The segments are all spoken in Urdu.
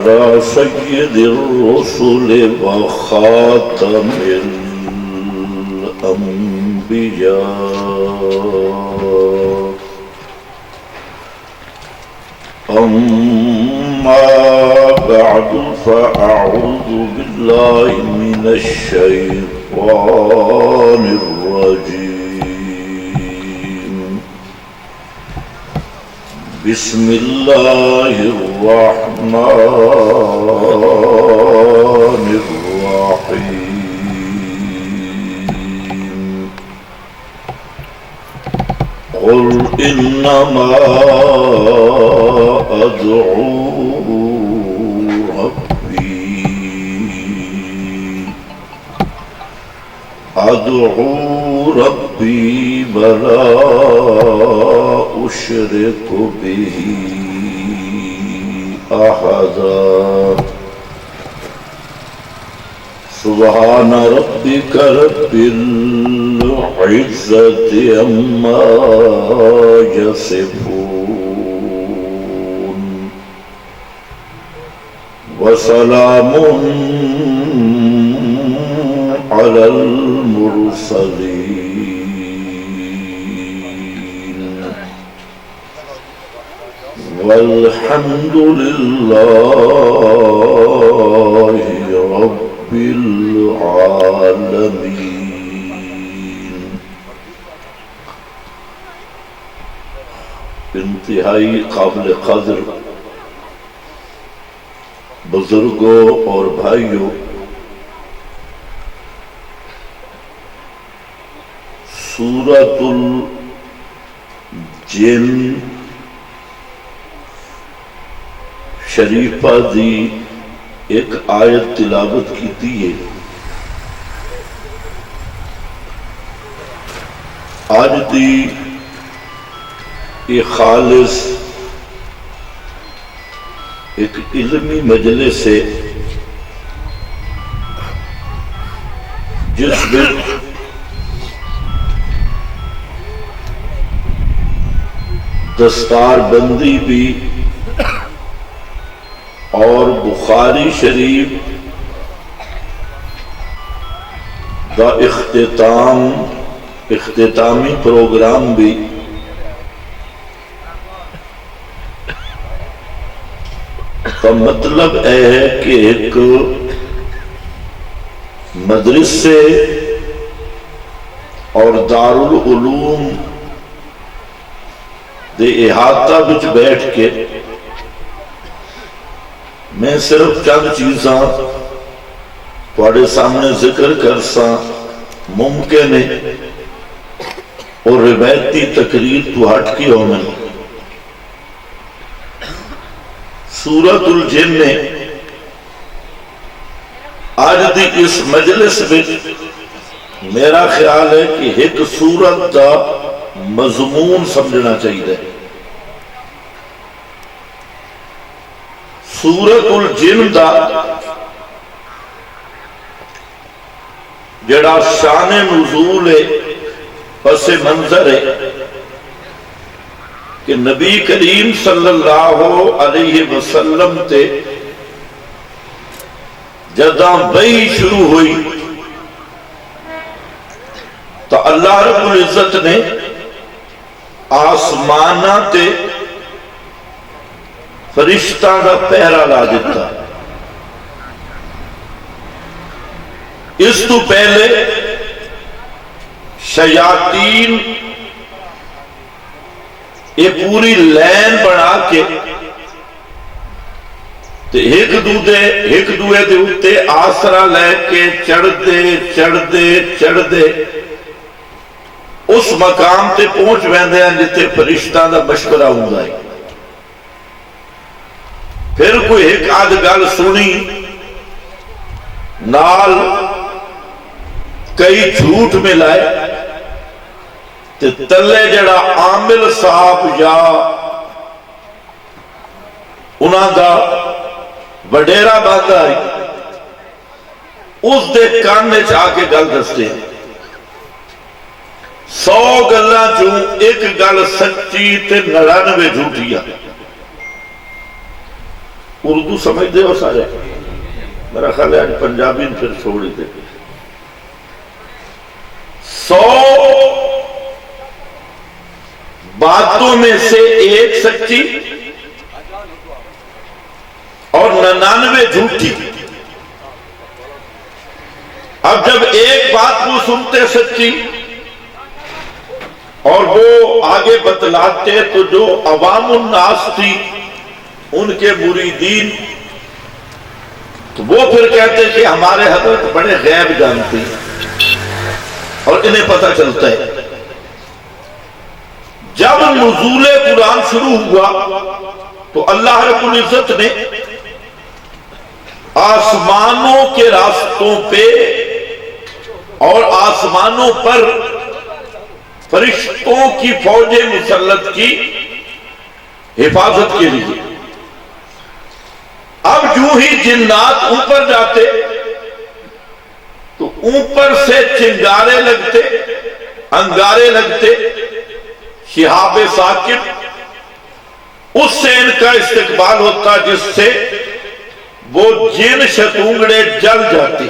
على سيد الرسل وخاتم الأنبياء. أما بعد فأعوذ بالله من الشيطان الرجيم. بسم الله الرحمن الرحيم. قل إنما أدعو ربي ولا أشرك به أحدا. سبحان ربك رب العزة عما يصفون وسلام على المرسلين والحمد لله رب العالمين. انتہائی قابل قدر بزرگوں اور بھائیوں، سورۃ الجن شریفہ دی ایک آیت تلاوت کی ہے۔ آج دی ایک خالص ایک علمی مجلس ہے جس میں دستار بندی بھی اور بخاری شریف دا اختتامی پروگرام بھی کا مطلب ہے کہ ایک مدرسے اور دارالعلوم دے احاطہ بچ بیٹھ کے میں صرف چند چیزاں تواڈے سامنے ذکر کرساں ممکن ہے اور روایتی تقریر تو ہٹ کے ہونا۔ سورۃ الجن نے آج دی اس مجلس میں میرا خیال ہے کہ ایک سورت دا مضمون سمجھنا چاہیے۔ سورۃ الجن دا جڑا شان نزول ہے، پس منظر ہے کہ نبی کریم صلی اللہ علیہ وسلم تے جداں وحی شروع ہوئی تو اللہ رب العزت نے آسمانہ تے فرشتہ دا پہرا لا دیتا۔ اس تو پہلے شیاطین یہ پوری لین بنا کے ایک دوے دے اتے آسرا لے کے چڑھ دے اس مقام تے پہنچ ویندے ہیں جتے فرشتہ دا مشورہ ہوں گا۔ پھر کوئی ایک آدھ گل سنی نال کئی جھوٹ میں لائے تے تلے جڑا عامل صاحب یا انہاں دا وڈیرا بات آئی اس دے کان میں چاہ کے گل دستے ہیں۔ 100 گلاں چوں ایک گل سچی تے 99 جھوٹیا۔ اردو سمجھتے ہو سارے؟ میرا خیال ہے آج پنجابی پھر چھوڑ ہی دے. 100 باتوں میں سے ایک سچی اور 99 جھوٹی. اب جب ایک بات وہ سنتے سچی اور وہ آگے بتلاتے تو جو عوام الناس تھی ان کے مریدین تو وہ پھر کہتے کہ ہمارے حضرت بڑے غیب جانتے ہیں اور انہیں پتہ چلتا ہے. جب نزول قرآن شروع ہوا تو اللہ رب العزت نے آسمانوں کے راستوں پہ اور آسمانوں پر فرشتوں کی فوجیں مسلط کی حفاظت کے لیے. اب جو ہی جنات اوپر جاتے تو اوپر سے چنگارے لگتے، انگارے لگتے، شہاب ثاقب اس سے ان کا استقبال ہوتا جس سے وہ جن شتونگڑے جل جاتے.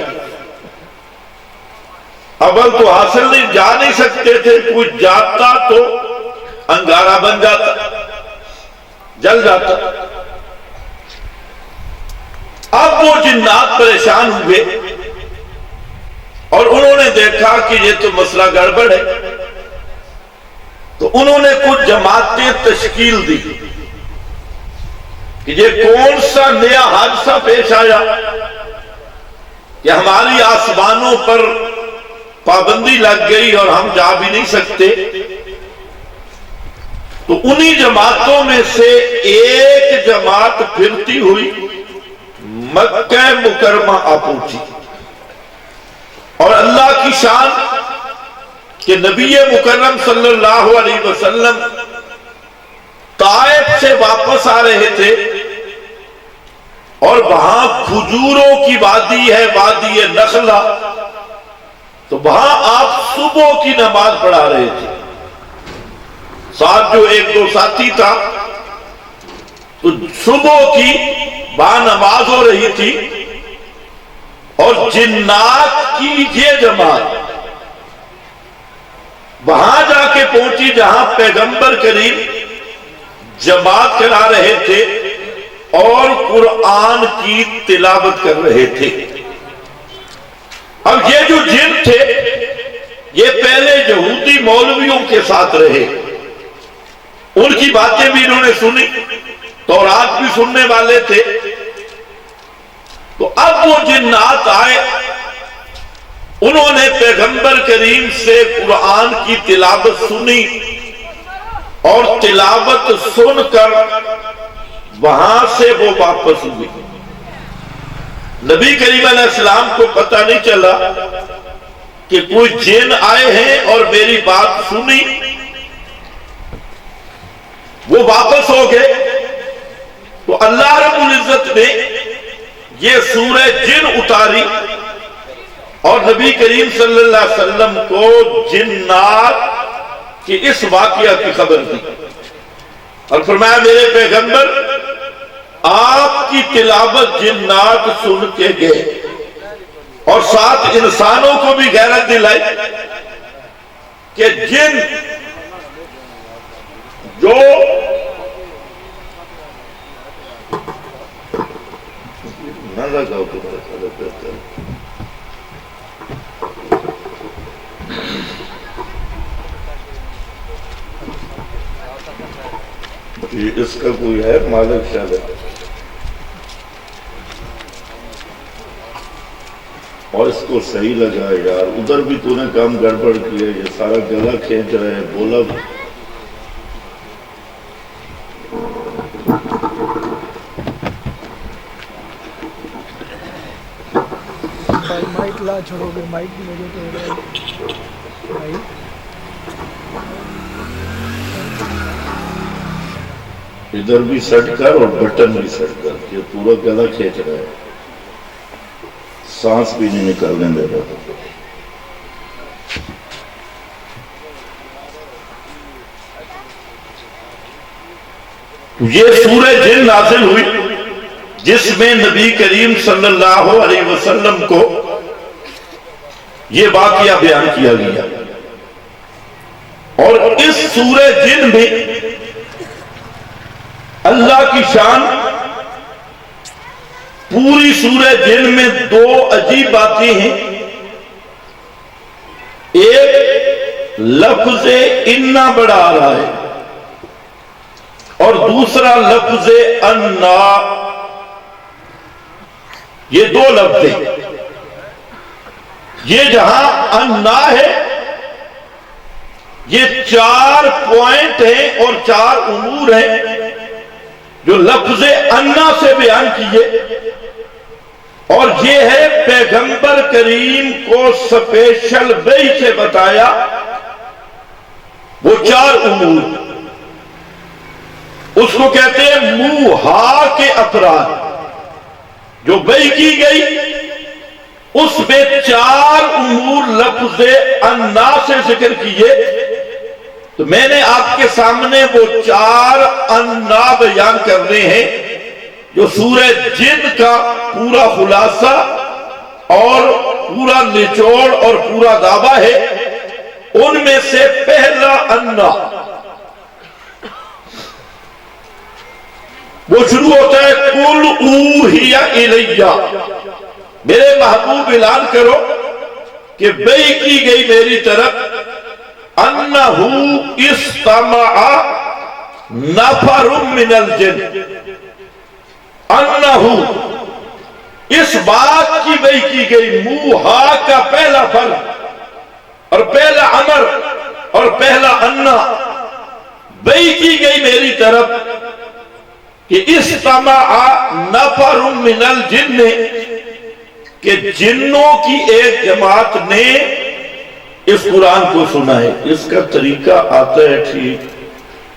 اول تو حاصل نہیں جا نہیں سکتے تھے، کوئی جاتا تو انگارہ بن جاتا، جل جاتا. اب وہ جنات پریشان ہوئے اور انہوں نے دیکھا کہ یہ تو مسئلہ گڑبڑ ہے، تو انہوں نے کچھ جماعتیں تشکیل دی کہ یہ کون سا نیا حادثہ پیش آیا کہ ہماری آسمانوں پر پابندی لگ گئی اور ہم جا بھی نہیں سکتے. تو انہی جماعتوں میں سے ایک جماعت پھرتی ہوئی مکہ مکرمہ آ پہنچی اور اللہ کی شان کہ نبی مکرم صلی اللہ علیہ وسلم طائف سے واپس آ رہے تھے اور وہاں کھجوروں کی وادی ہے، وادی نخلہ، تو وہاں آپ صبح کی نماز پڑھا رہے تھے. ساتھ جو ایک دو ساتھی تھا تو صبح کی وہاں نماز ہو رہی تھی اور جنات کی یہ جماعت وہاں جا کے پہنچی جہاں پیغمبر کریم جماعت کرا رہے تھے اور قرآن کی تلاوت کر رہے تھے. اب یہ جو جن تھے یہ پہلے یہودی مولویوں کے ساتھ رہے، ان کی باتیں بھی انہوں نے سنی، تورات بھی سننے والے تھے. تو اب وہ جنات آئے، انہوں نے پیغمبر کریم سے قرآن کی تلاوت سنی اور تلاوت سن کر وہاں سے وہ واپس ہوئی. نبی کریم علیہ السلام کو پتہ نہیں چلا کہ کوئی جن آئے ہیں اور میری بات سنی. وہ واپس ہو گئے تو اللہ رب العزت نے یہ سورہ جن اتاری اور نبی کریم صلی اللہ علیہ وسلم کو جنات کی اس واقعہ کی خبر دی اور فرمایا میرے پیغمبر آپ کی تلاوت جنات سن کے گئے اور ساتھ انسانوں کو بھی غیرت دلائی کہ جن جو نہ لگاؤ اس کا کوئی ہے مالک شاید اور اس کو صحیح لگا یار. ادھر بھی تو نے کام گڑبڑ کیا، یہ سارا گلا کھینچ رہے ہیں. بولا مائک لا چھوڑو گے، مائک کی وجہ سے ہو رہا ہے بھائی. ادھر بھی سیٹ کر اور بٹن بھی سیٹ کر، یہ پورا گلا کھینچ رہا ہے، سانس بھی نہیں نکالنے دے رہا. یہ سورہ جن نازل ہوئی جس میں نبی کریم صلی اللہ علیہ وسلم کو یہ واقعہ بیان کیا گیا. اور اس سورہ جن میں اللہ کی شان پوری سورہ جن میں دو عجیب باتیں ہیں. ایک لفظ انا بڑا آ رہا ہے اور دوسرا لفظ انا. یہ دو لفظ ہیں. یہ جہاں انا ہے یہ 4 پوائنٹ ہیں اور 4 امور ہیں جو لفظ انا سے بیان کیے. اور یہ ہے پیغمبر کریم کو سپیشل وحی سے بتایا وہ 4 امور. اس کو کہتے ہیں موحا کے افراد. جو وحی کی گئی اس میں 4 امور لفظ انا سے ذکر کیے. تو میں نے آپ کے سامنے وہ 4 انا بیان کرنے ہیں جو سورہ جن کا پورا خلاصہ اور پورا نچوڑ اور پورا دعویٰ ہے. ان میں سے پہلا انا وہ شروع ہوتا ہے قُلْ أُوحِیَ إِلَیَّ. میرے محبوب اعلان کرو کہ وحی کی گئی میری طرف اَنَّهُ اسْتَمَعَ نَفَرٌ مِّنَ الْجِنِّ. اَنَّهُ اس بات کی وحی کی گئی. موحا کا پہلا فرد اور پہلا امر اور پہلا انا وحی کی گئی میری طرف کہ استمع نفر من الجن کہ جنوں کی ایک جماعت نے اس قرآن کو سنا ہے. اس کا طریقہ آتا ہے ٹھیک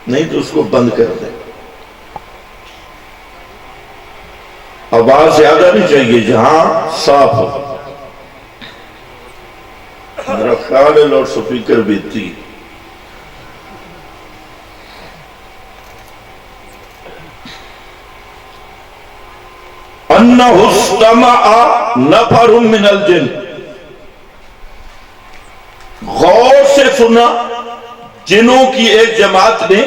نہیں تو اس کو بند کر دیں. آواز زیادہ نہیں چاہیے جہاں صاف ہو. میرا خیال ہے لاؤڈ سپیکر بھی تھی. انہ استمع نفر من الجن. غور سے سنا جنوں کی ایک جماعت نے.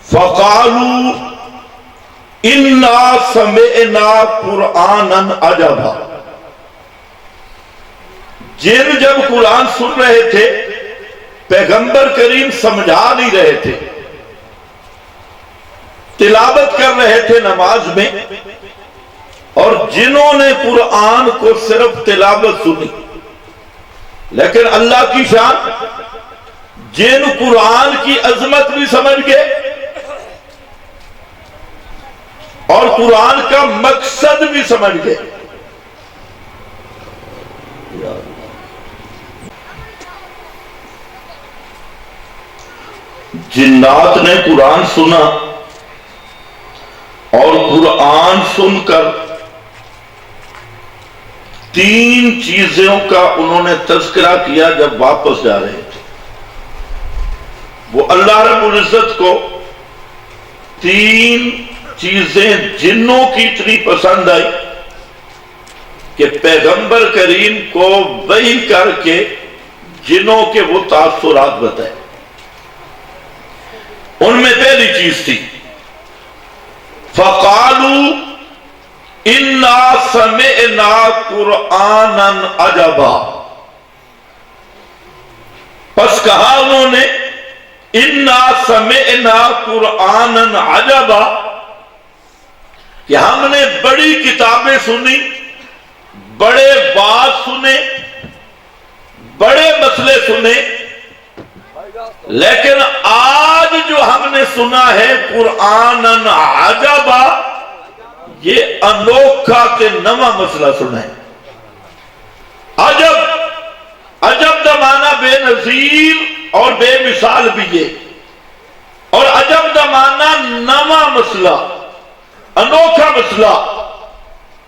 فقالوا انا سمعنا قرآنا عجبا. جن جب قرآن سن رہے تھے پیغمبر کریم سمجھا نہیں رہے تھے تلاوت کر رہے تھے نماز میں. اور جنہوں نے قرآن کو صرف تلاوت سنی لیکن اللہ کی شان جن قرآن کی عظمت بھی سمجھ گئے اور قرآن کا مقصد بھی سمجھ گئے. جنات نے قرآن سنا اور قرآن سن کر 3 چیزوں کا انہوں نے تذکرہ کیا جب واپس جا رہے تھے. وہ اللہ رب العزت کو 3 چیزیں جنوں کی اتنی پسند آئی کہ پیغمبر کریم کو وحی کر کے جنوں کے وہ تاثرات بتائے. ان میں پہلی چیز تھی فَقَالُوا اِنَّا سَمِعْنَا قُرْآنًا عَجَبًا. پس کہا انہوں نے اِنَّا سَمِعْنَا قُرْآنًا عَجَبًا کہ ہم نے بڑی کتابیں سنی بڑے بات سنے بڑے مسئلے سنے لیکن آج جو ہم نے سنا ہے قرآنًا عجبا یہ انوکھا کے نواں مسئلہ سنا ہے. عجب دا معنی بے نظیر اور بے مثال بھی ہے اور عجب دا معنی نواں مسئلہ انوکھا مسئلہ.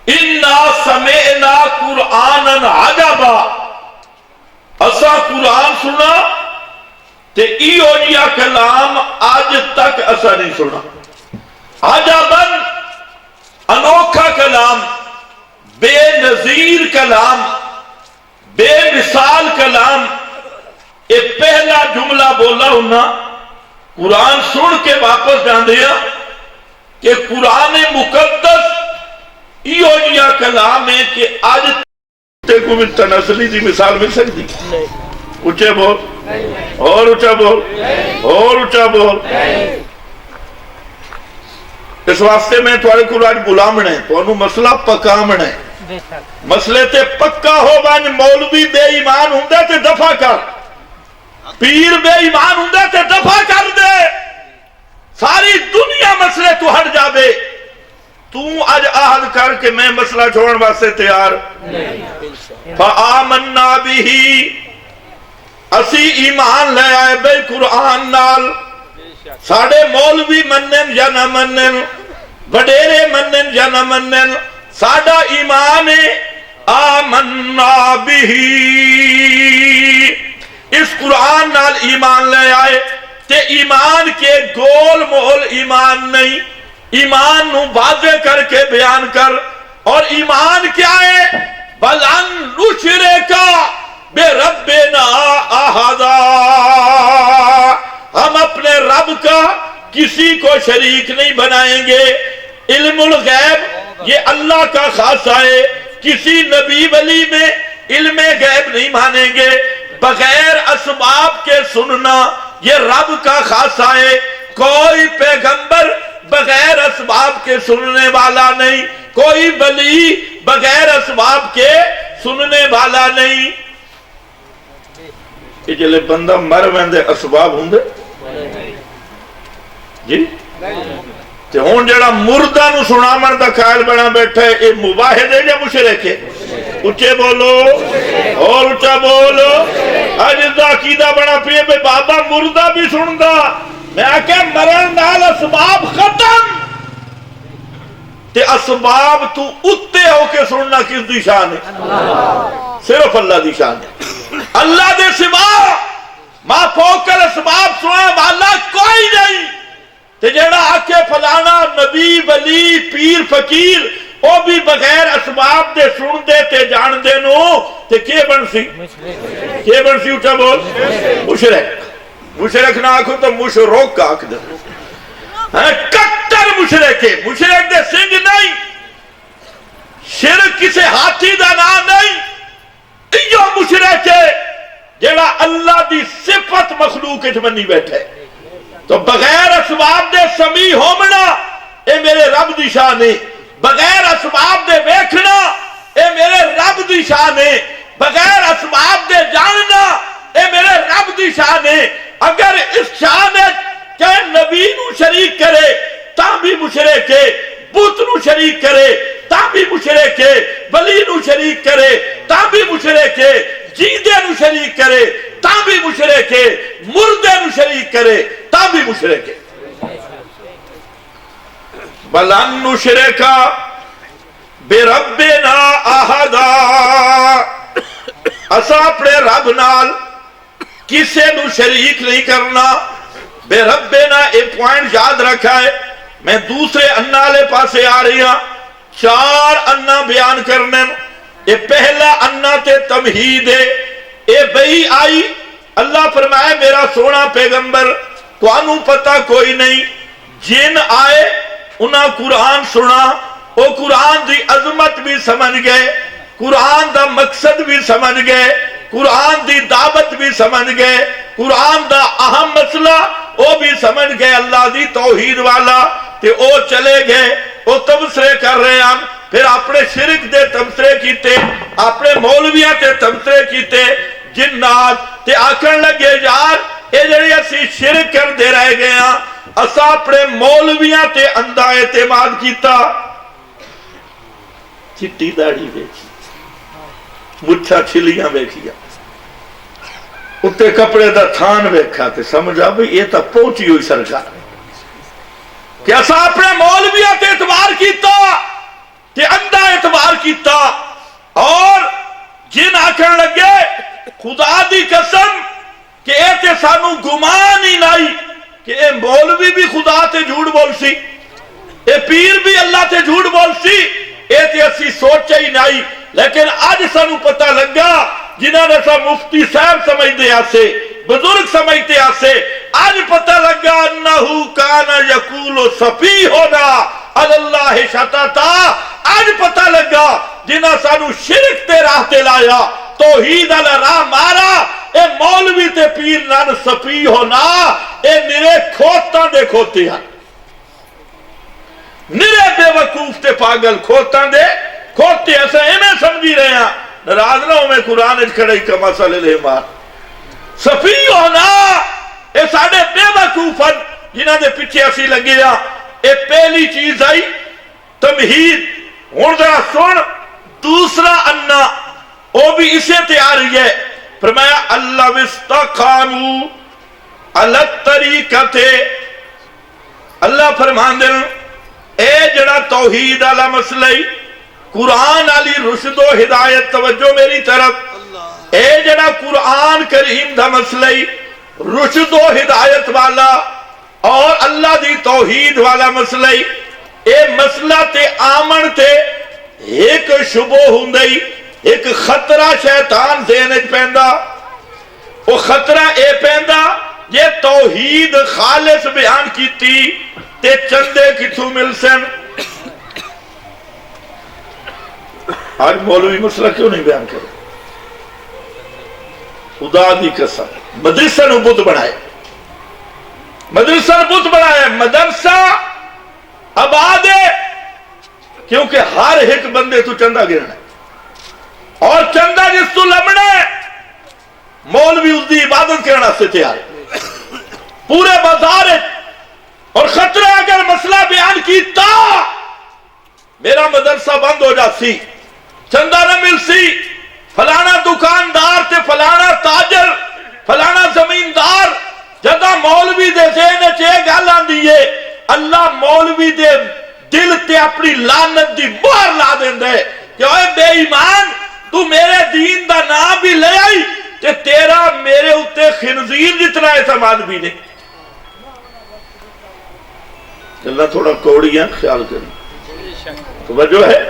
اِنَّا سَمِعْنَا قُرْآنًا عَجَبًا اسا قرآن سنا تے ایو جیا کلام آج تک اسا نہیں سنا. عجباً انوکھا کلام، بے نظیر کلام، بے مثال کلام. یہ پہلا جملہ بولا ہونا قرآن سن کے واپس جاندے ہیں کہ قرآن مقدس ایو جیا کلام ہے کہ آج تے کو بھی تناسلی دی مثال مل سکتی. اچھے بول، اور اچھا بول، اور اچھا بول. اس واسطے میں تھوڑے کو آج بلامنا ہے، تو انہوں مسئلہ پکامنا ہے. مسئلے تے پکا ہو بان مولوی بے ایمان ہوندے تے دفع کر، پیر بے ایمان ہوندے تے دفع کر دے. ساری دنیا مسئلے تو ہٹ جاوے، تو آج عہد کر کے میں مسئلہ چھوڑن واسطے تیار. فآمنا بھی، اسی ایمان لے آئے بے قرآن نال. ساڑے مولوی منن یا نہ منن، وڈیرے منن یا نہ منن، ساڑا ایمان ہے آمنا بھی. اس قرآن نال ایمان لے آئے تے ایمان کے گول مول ایمان نہیں، ایمان نو واضح کر کے بیان کر. اور ایمان کیا ہے؟ بَلَن نُشْرِكَ بِرَبِّنَا أَحَدًا، ہم اپنے رب کا کسی کو شریک نہیں بنائیں گے. علم الغیب یہ اللہ کا خاصہ ہے، کسی نبی ولی میں علم غیب نہیں مانیں گے. بغیر اسباب کے سننا یہ رب کا خاصہ ہے. کوئی پیغمبر بغیر اسباب کے سننے والا نہیں، کوئی ولی بغیر اسباب کے سننے والا نہیں. کہ جلے بندہ مر ویندے اسباب ہوندے جی، تے ہون جڑا مردہ نو سنامن دا قائل بنا بیٹھے، اے مباہد ہے یا مشرک ہے؟ اچھے بولو اور اچھا بولو. آج دا عقیدہ بنا پیے بے بابا مردہ بھی سندا. میں آکے مرن نال اسباب ختم، تے اسباب تو اتے ہو کے سننا کس دی شان ہے؟ صرف اللہ دی شان ہے. اللہ دے سوا ما پوکر اسباب سننے والا کوئی نہیں. تے جڑا آکے فلانا نبی ولی پیر فقیر او بھی بغیر اسباب دے سن دے تے جان دے نو تے کیے بن سی؟ کیے بن سی؟ اٹھا بول. مشرک. مشرک نہ آکھو تو مشرک آکھ دے. کٹر مشرک ہے. مشرک دے سنگ نہیں، شرک کسے ہاتھی دا نام نہیں. ایو مشرک ہے جڑا اللہ دی صفت مخلوق اچھ منی بیٹھے. تو بغیر اسباب دے سمیع ہومنا اے میرے رب دی شان ہے. بغیر اسباب دے ویکھنا اے میرے رب دی شان ہے. بغیر اسباب دے جاننا اے میرے رب دی شان ہے. اگر اس شان ہے کہ نبی نو شریک کرے تاں بھی مشرک ہے، بت نو شریک کرے تاں بھی مشرک ہے، ولی نو شریک کرے تاں بھی مشرک ہے، جیندے نو شریک کرے تاں بھی مشرک ہے، مردے نو شریک کرے تاں بھی مشرک ہے. بَلَن نُشْرِكَ بِرَبِّنَا أَحَدًا، اسا اپنے رب نال کسے نو شریک نہیں کرنا. بے ربنا ایک پوائنٹ یاد رکھا ہے. میں دوسرے انا لے پاسے آ رہی ہاں. 4 انا بیان کرنے. یہ پہلا انا تے تمہید ہے. اے بھئی آئی اللہ فرمائے میرا سونا پیغمبر تو انہوں پتہ کوئی نہیں. جن آئے انہاں قرآن سنا، وہ قرآن دی عظمت بھی سمجھ گئے، قرآن دا مقصد بھی سمجھ گئے، قرآن دی دعوت بھی سمجھ گئے، قرآن دا اہم مسئلہ وہ بھی سمجھ گئے اللہ دی توحید والا. تے او چلے گئے، وہ تبصرے کر رہے ہیں. پھر اپنے شرک دے تبصرے کیتے، اپنے مولویاں تے تبصرے کیتے. جنات تے آکھن لگے یار اے جڑی اسی شرک کر دے رہ گئے ہیں، اسا اپنے مولویاں تے اندھا اعتماد کیتا. چٹی داڑھی ویکھی، مٹھا چھلیاں ویکھیا، اتے کپڑے دا تھان ویکھا تے سمجھا بھی یہ تا پہنچی ہوئی سرکار. کہ اسا اپنے مولویاں تے اعتبار کیتا تے اندھا اعتبار کیتا. اور جن آکھن لگے خدا دی قسم کہ اے تے سانو گمان ہی نہیں کہ اے مولوی بھی خدا تے جھوٹ بول سی. اے پیر بھی اللہ تے جھوٹ بول سی، اے تے اسی سوچا ہی نہیں، لیکن آج سانو پتہ لگا جنہاں نے سا مفتی صاحب سمجھتے آسے، بزرگ سمجھتے آسے، آج پتہ لگا انہو کانا یقول سفیہنا اللہ شتتا، آج پتہ لگا جنہاں سانو شرک تے راہ تے لایا، توحید علی راہ مارا، اے مولوی تے پیر نان سفیہنا، اے نرے کھوتاں دے کھوتے ہیں، نرے بے وقوف تے پاگل کھوتاں دے کھوتے ایسا انہیں سمجھی رہے ہیں، ناراض نہ ہو میں قرآن اچھ کھڑائی کا مسئلہ لے مار صفی ہونا، اے ساڑھے بے وقوفن جنہاں دے پیچھے اسی لگے ہیں، اے پہلی چیز آئی تمہید، ہون ذرا سن دوسرا انا، وہ بھی اسے تیاری ہے، فرمایا اللہ وستقامو علی الطریقت، اللہ فرمان دے اے جڑا توحید علی مسئلہ قرآن علی رشد و ہدایت، توجہ میری طرف، اے جڑا قرآن کریم دا مسئلہ رشد و ہدایت والا اور اللہ دی توحید والا مسئلہ، اے مسئلہ تے آمن تے ایک شبہ ہوندئی، ایک خطرہ شیطان ذہنج پہندا، وہ خطرہ اے پہندا یہ توحید خالص بیان کیتی تے چندے کتھوں مل سن، آج مولوی مسئلہ کیوں نہیں بیان کرے؟ خدا دی قسم مدرسہ نو بت بنائے، مدرسہ نو بت بنائے، مدرسہ آباد ہے، کیونکہ ہر ایک بندے تو چندہ گرنا ہے، اور چندہ جس تو لمنا ہے مولوی اس دی عبادت کرنا سے تیار ہے پورے بازار ہے، اور خطرہ اگر مسئلہ بیان کیتا میرا مدرسہ بند ہو جاتی، چندہ نہ مل سی، فلانا دکاندار تے فلانا تاجر فلانا زمیندار جدہ مولوی دے ذہن چے گل آندی ہے، اللہ مولوی دے دل تے اپنی لعنت دی مہر لا دیندا ہے کہ اوے بے ایمان تو میرے دین دا نام بھی لے آئی تے تیرا میرے اتے خنزیر جتنا اعتماد بھی نہیں۔ اللہ تھوڑا کوڑیاں خیال کریں، توجہ ہے،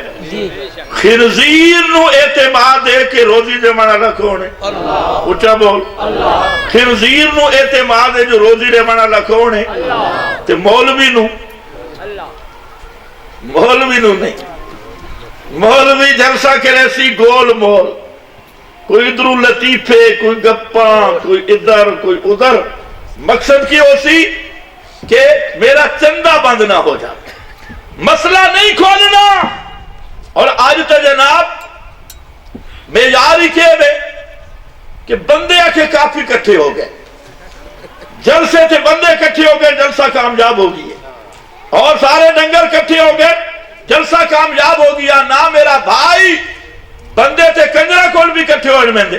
خنزیر نو اعتماد ہے کہ روزی دے مانا لکھونے، اچھا بول، خنزیر نو اعتماد ہے جو روزی دے مانا لکھونے، تے مولوی نو نہیں، مولوی جلسہ کرے سی گول مول، کوئی ادھر لطیفے، کوئی گپاں، کوئی ادھر کوئی ادھر، مقصد کی ہو سی کہ میرا چندہ بند نہ ہو جائے، مسئلہ نہیں کھولنا۔ اور آج تا جناب معیاری کے بے کہ بندے آکے کافی کٹھے ہو گئے، جلسے تھے بندے کٹھے ہو گئے، جلسہ کامیاب ہو گئی، اور سارے ڈنگر کٹھے ہو گئے، جلسہ کامیاب ہو گیا، نہ میرا بھائی بندے تھے کنجرہ کول بھی کٹھے ہوئے میں دے،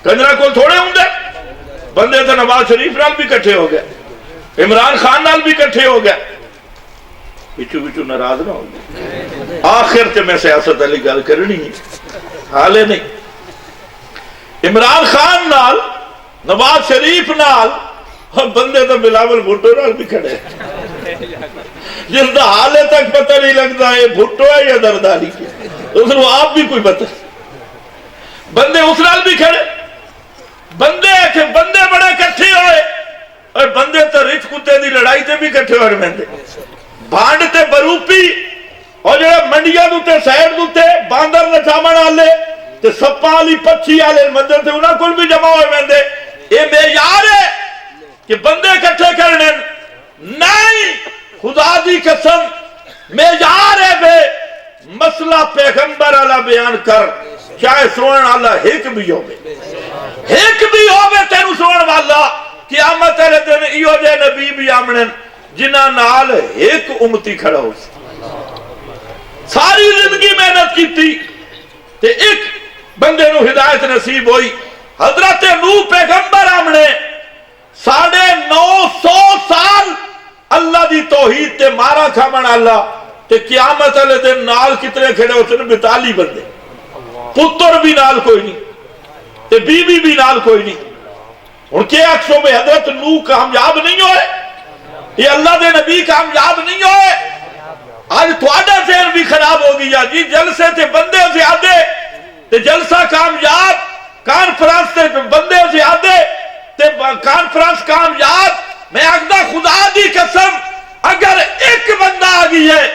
کنجرہ کول تھوڑے ہوں دے، بندے تھے نواز شریف نال بھی کٹھے ہو گئے، عمران خان نال بھی کٹھے ہو گئے، بچو ناراض نہ ہو گئے، آخر تے میں سیاست علی گل کرنی حالے نہیں، عمران خان نال نواز شریف نال اور بندے تو بلاول بھٹو نال بھی کھڑے، جس دا حالے تک پتہ نہیں لگتا ہے بھٹو ہے یا درداری کی، اس نے آپ بھی کوئی پتہ، بندے اس نال بھی کھڑے، بندے بڑے کٹھے ہوئے، اور بندے تو رچ کتے دی لڑائی تے بھی کٹھے ہوئے مندے، بھانڈ تے بروپی اور جو منڈیاں دوتے سائڈ دوتے باندر نچامن آلے تے سپا آلی پچھی آلے مندر تے انہاں کل بھی جمع ہوئے مندے، اے معیار ہے کہ بندے کٹھے کرنے نہیں، خدا دی قسم معیار ہے بے مسئلہ پیغمبر اللہ بیان کر، چاہے سوڑن اللہ ایک بھی ہوئے تینو سوڑن والا، قیامت علیہ دن ایو جے نبی بھی آمنن جنہ نال ایک امتی کھڑا ہو سی، ساری زندگی محنت کی تھی تے ایک بندے نو ہدایت نصیب ہوئی، حضرت نوح پیغمبر آمنے 950 سال اللہ دی توحید تے مارا کھامن اللہ، تے قیامت علیہ دن نال کتنے کھڑے ہوتے ہیں 42 بندے، پتر بھی نال کوئی نہیں تے بی بھی نال کوئی نہیں، ان کے عکسوں میں حضرت نوح کامیاب نہیں ہوئے، یہ اللہ دے نبی کامیاب نہیں ہوئے، آج تھوڑا ذہن بھی خراب ہو گیا جی جلسے تے بندے زیادہ تے جلسہ کامیاب کانفرنس تے بندے زیادہ تے کانفرنس کامیاب میں آگدہ خدا دی قسم اگر ایک بندہ آگئی ہے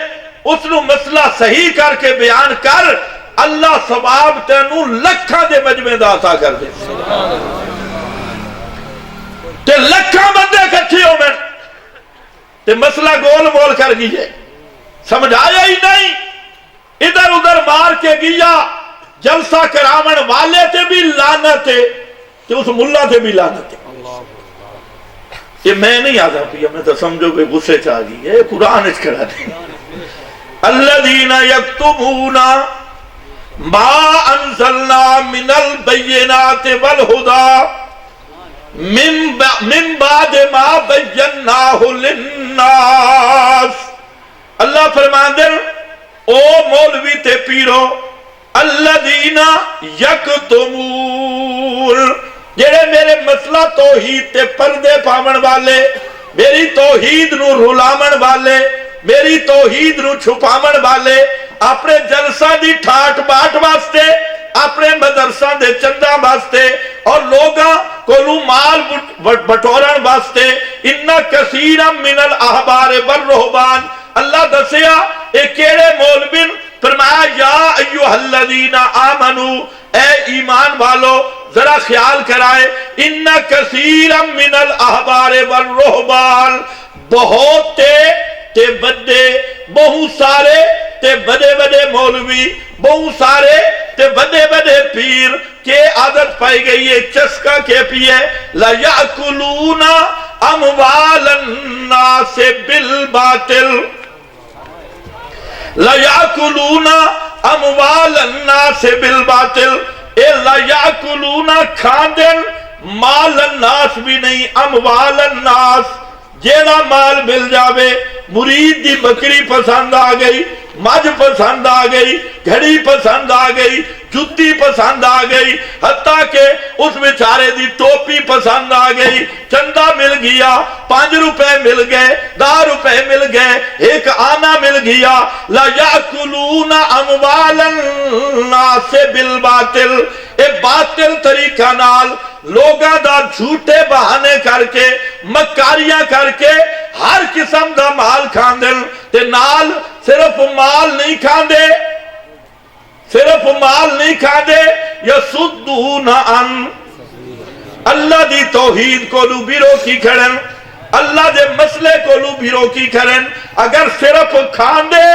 اس نو مسئلہ صحیح کر کے بیان کر اللہ ثواب تینوں لکھاں دے مجمع دا عطا کر دے تے لکھاں بندے کٹھے ہو میں تے مسئلہ گول مول کر گئی ہے سمجھایا ہی نہیں ادھر ادھر مار کے گیا جلسہ کراون والے تے بھی لعنت ہے تے اس ملہ تے بھی لعنت ہے یہ میں نہیں آتا پیا میں تو سمجھو کہ غصے چاہ گئی ہے قرآن اس کھڑا دے الذین یکتمون ما انزلنا من البینات والہدی من بعد ما بیناہ للناس اللہ فرماندے او مولوی تے پیرو الذین یکتمون جڑے میرے مسئلہ توحید تے پردے پاون والے میری توحید نو رلاون والے میری توحید نو چھپاون والے اپنے جلسہ دی ٹھاٹ باٹ واسطے اپنے مدرسہ دے چندہ واسطے اور لوگاں کولو مال بٹورن واسطے انہا کثیرا من الاحبار والرہبان اللہ دسیا ایک کیڑے مولوین فرمایا یا ایوہ الذین آمنو اے ایمان والو ذرا خیال کرائے انہا کثیرا من الاحبار والرہبان بہت تے بدے بہت سارے تے بدے بدے مولوی بہت سارے تے بدے بدے پیر کے عادت پائی گئی ہے چسکا کے پیے لَيَأْكُلُونَ أَمْوَالَ النَّاسِ بِالْبَاطِلِ لَيَأْكُلُونَ أَمْوَالَ النَّاسِ بِالْبَاطِلِ اے لَيَأْكُلُونَ کھاندن مال الناس بھی نہیں اموال الناس جیڑا مال مل جاوے مرید دی بکری پسند آ گئی مجھ پسند آ گئی گھڑی پسند آ گئی جتی پسند آ گئی حتیٰ کہ اس بیچارے دی ٹوپی پسند آ گئی چندہ مل گیا 5 روپے مل گئے 10 روپے مل گئے ایک آنا مل گیا لَيَأْكُلُونَ أَمْوَالَ النَّاسِ بِالْبَاطِلِ اے باطل طریقہ نال لوگاں دا جھوٹے بہانے کر کے مکاریاں کر کے ہر قسم دا مال کھاندن تے نال صرف مال نہیں کھاندے صرف مال نہیں کھاندے یصدون عن اللہ دی توحید کو لو بھی روکی کھڑن اللہ دے مسئلے کو لو بھی روکی کھڑن اگر صرف کھاندے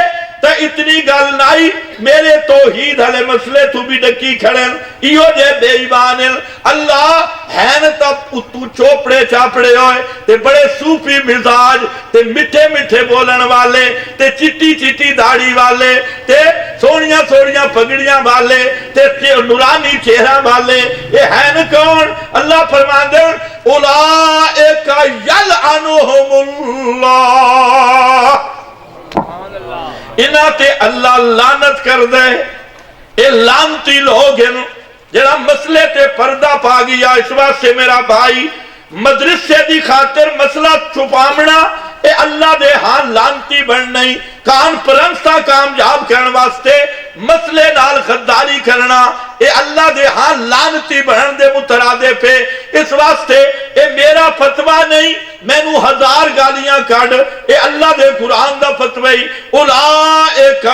تا اتنی گل نائی میرے توحید ہلے مسئلے تو بھی ڈکی کھڑن ایو جے بے ایمانن اللہ ہین تب تو چوپڑے چاپڑے ہوئے تے بڑے سوپی مزاج تے مٹھے مٹھے بولن والے تے چٹی چٹی داڑھی والے تے سونیاں سونیاں پگڑیاں والے تے نورانی چہرہ والے اے ہین کون اللہ فرمان دے اولائک یلعنہم اللہ انہاں تے اللہ لعنت کر دے اے لعنتی لوگ ہیں جڑا مسئلے تے پردہ پا گیا اس واسطے میرا بھائی مدرسے دی خاطر مسئلہ چھپامنا اے اللہ دے ہاں لعنتی بن نہیں کانفرنس تا کامیاب کرن واسطے مسئلے نال غداری کرنا اے اللہ دے ہاں لعنتی بن دے مترادف پہ اس واسطے اے میرا فتوہ نہیں میں نو 1000 گالیاں کاڑ اے اللہ دے قرآن دا فتوی اولائک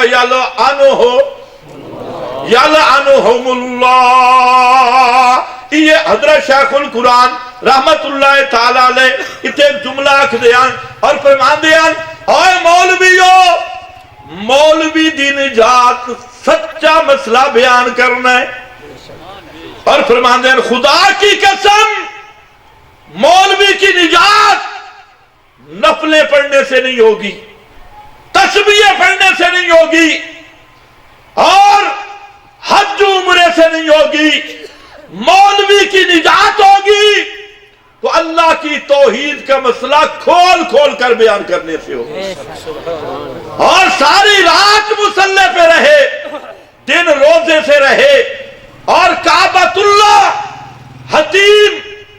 یلعنہم اللہ یہ حضرت شیخ القرآن رحمت اللہ تعالیٰ علیہ اتنے ایک جملہ اکھ دیان اور فرمان دیان اوے مولویو مولوی دی نجات سچا مسئلہ بیان کرنا ہے اور فرمان دیان خدا کی قسم مولوی کی نجات نفلیں پڑھنے سے نہیں ہوگی تسبیح پڑھنے سے نہیں ہوگی اور حج عمرے سے نہیں ہوگی مولوی کی نجات ہوگی تو اللہ کی توحید کا مسئلہ کھول کھول کر بیان کرنے سے ہوگا اور ساری رات مصلی پہ رہے دن روزے سے رہے اور کعبۃ اللہ حتیم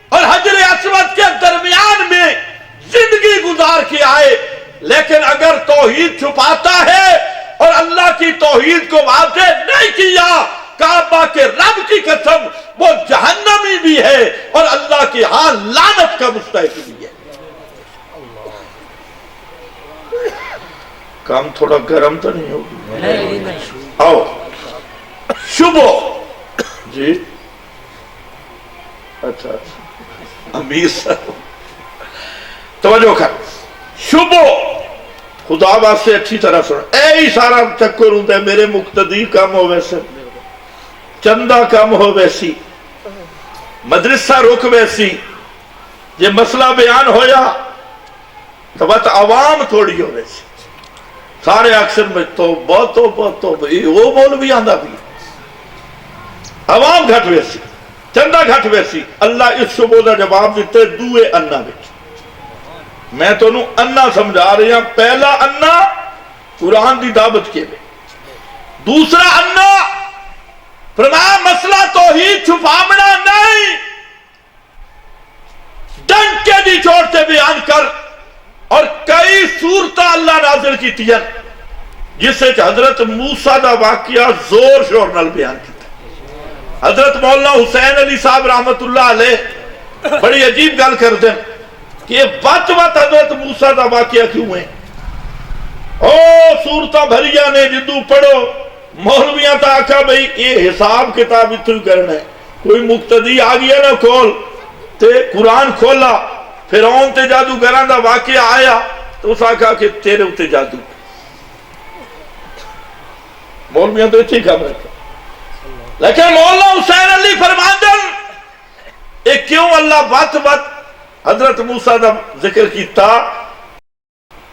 اور حجر اسود کے درمیان میں زندگی گزار کے آئے لیکن اگر توحید چھپاتا ہے قسم وہ جہنمی بھی ہے اور اللہ کے ہاں لعنت کا مستحق بھی ہے۔ کام تھوڑا گرم تو نہیں ہوگی؟ آؤ شبو جی اچھا امیر صاحب توجہ کر، شبو خدا واسطے اچھی طرح سن، اے ہی سارا چکر ہوں میرے مقتدی کم ہو ویسے، چندہ کم ہو ویسی، مدرسہ رک ویسی، یہ مسئلہ بیان ہویا تو بات عوام تھوڑی ہو ویسی، سارے اکثر میں تو بہت وہ مولوی آندہ بھی، عوام گھٹ ویسی، چندہ گھٹ ویسی۔ اللہ اس شبہ دا جواب دیتے دوئے انہ بچ، میں تو انہوں انہ سمجھا رہی ہوں، پہلا انہ قرآن دی دعوت کے میں، دوسرا انہ فرمایا مسئلہ توحید چھپامنا نہیں، ڈنک کے دی چھوڑتے بیان کر، اور کئی صورتہ اللہ نازل کی تھی جس سے حضرت موسیٰ دا واقعہ زور شور نال بیان کی تھا۔ حضرت مولانا حسین علی صاحب رحمت اللہ علیہ بڑی عجیب گل کر دیں کہ یہ بات حضرت موسیٰ دا واقعہ کیوں ہے؟ او صورتہ بھریا نے جدو پڑھو مولویاں تا آکھا بھئی یہ حساب کتاب اتنی کرنا ہے، کوئی مقتدی آگیا نہ کھول تے قرآن کھولا، فرعون تے جادوگراں دا واقعہ آیا تو اس آکھا کہ تیرے اتے جادو، مولویاں تو اتنی کام رکھا، لیکن مولانا حسین علی فرماندن ایک کیوں اللہ بات حضرت موسیٰ دا ذکر کیتا،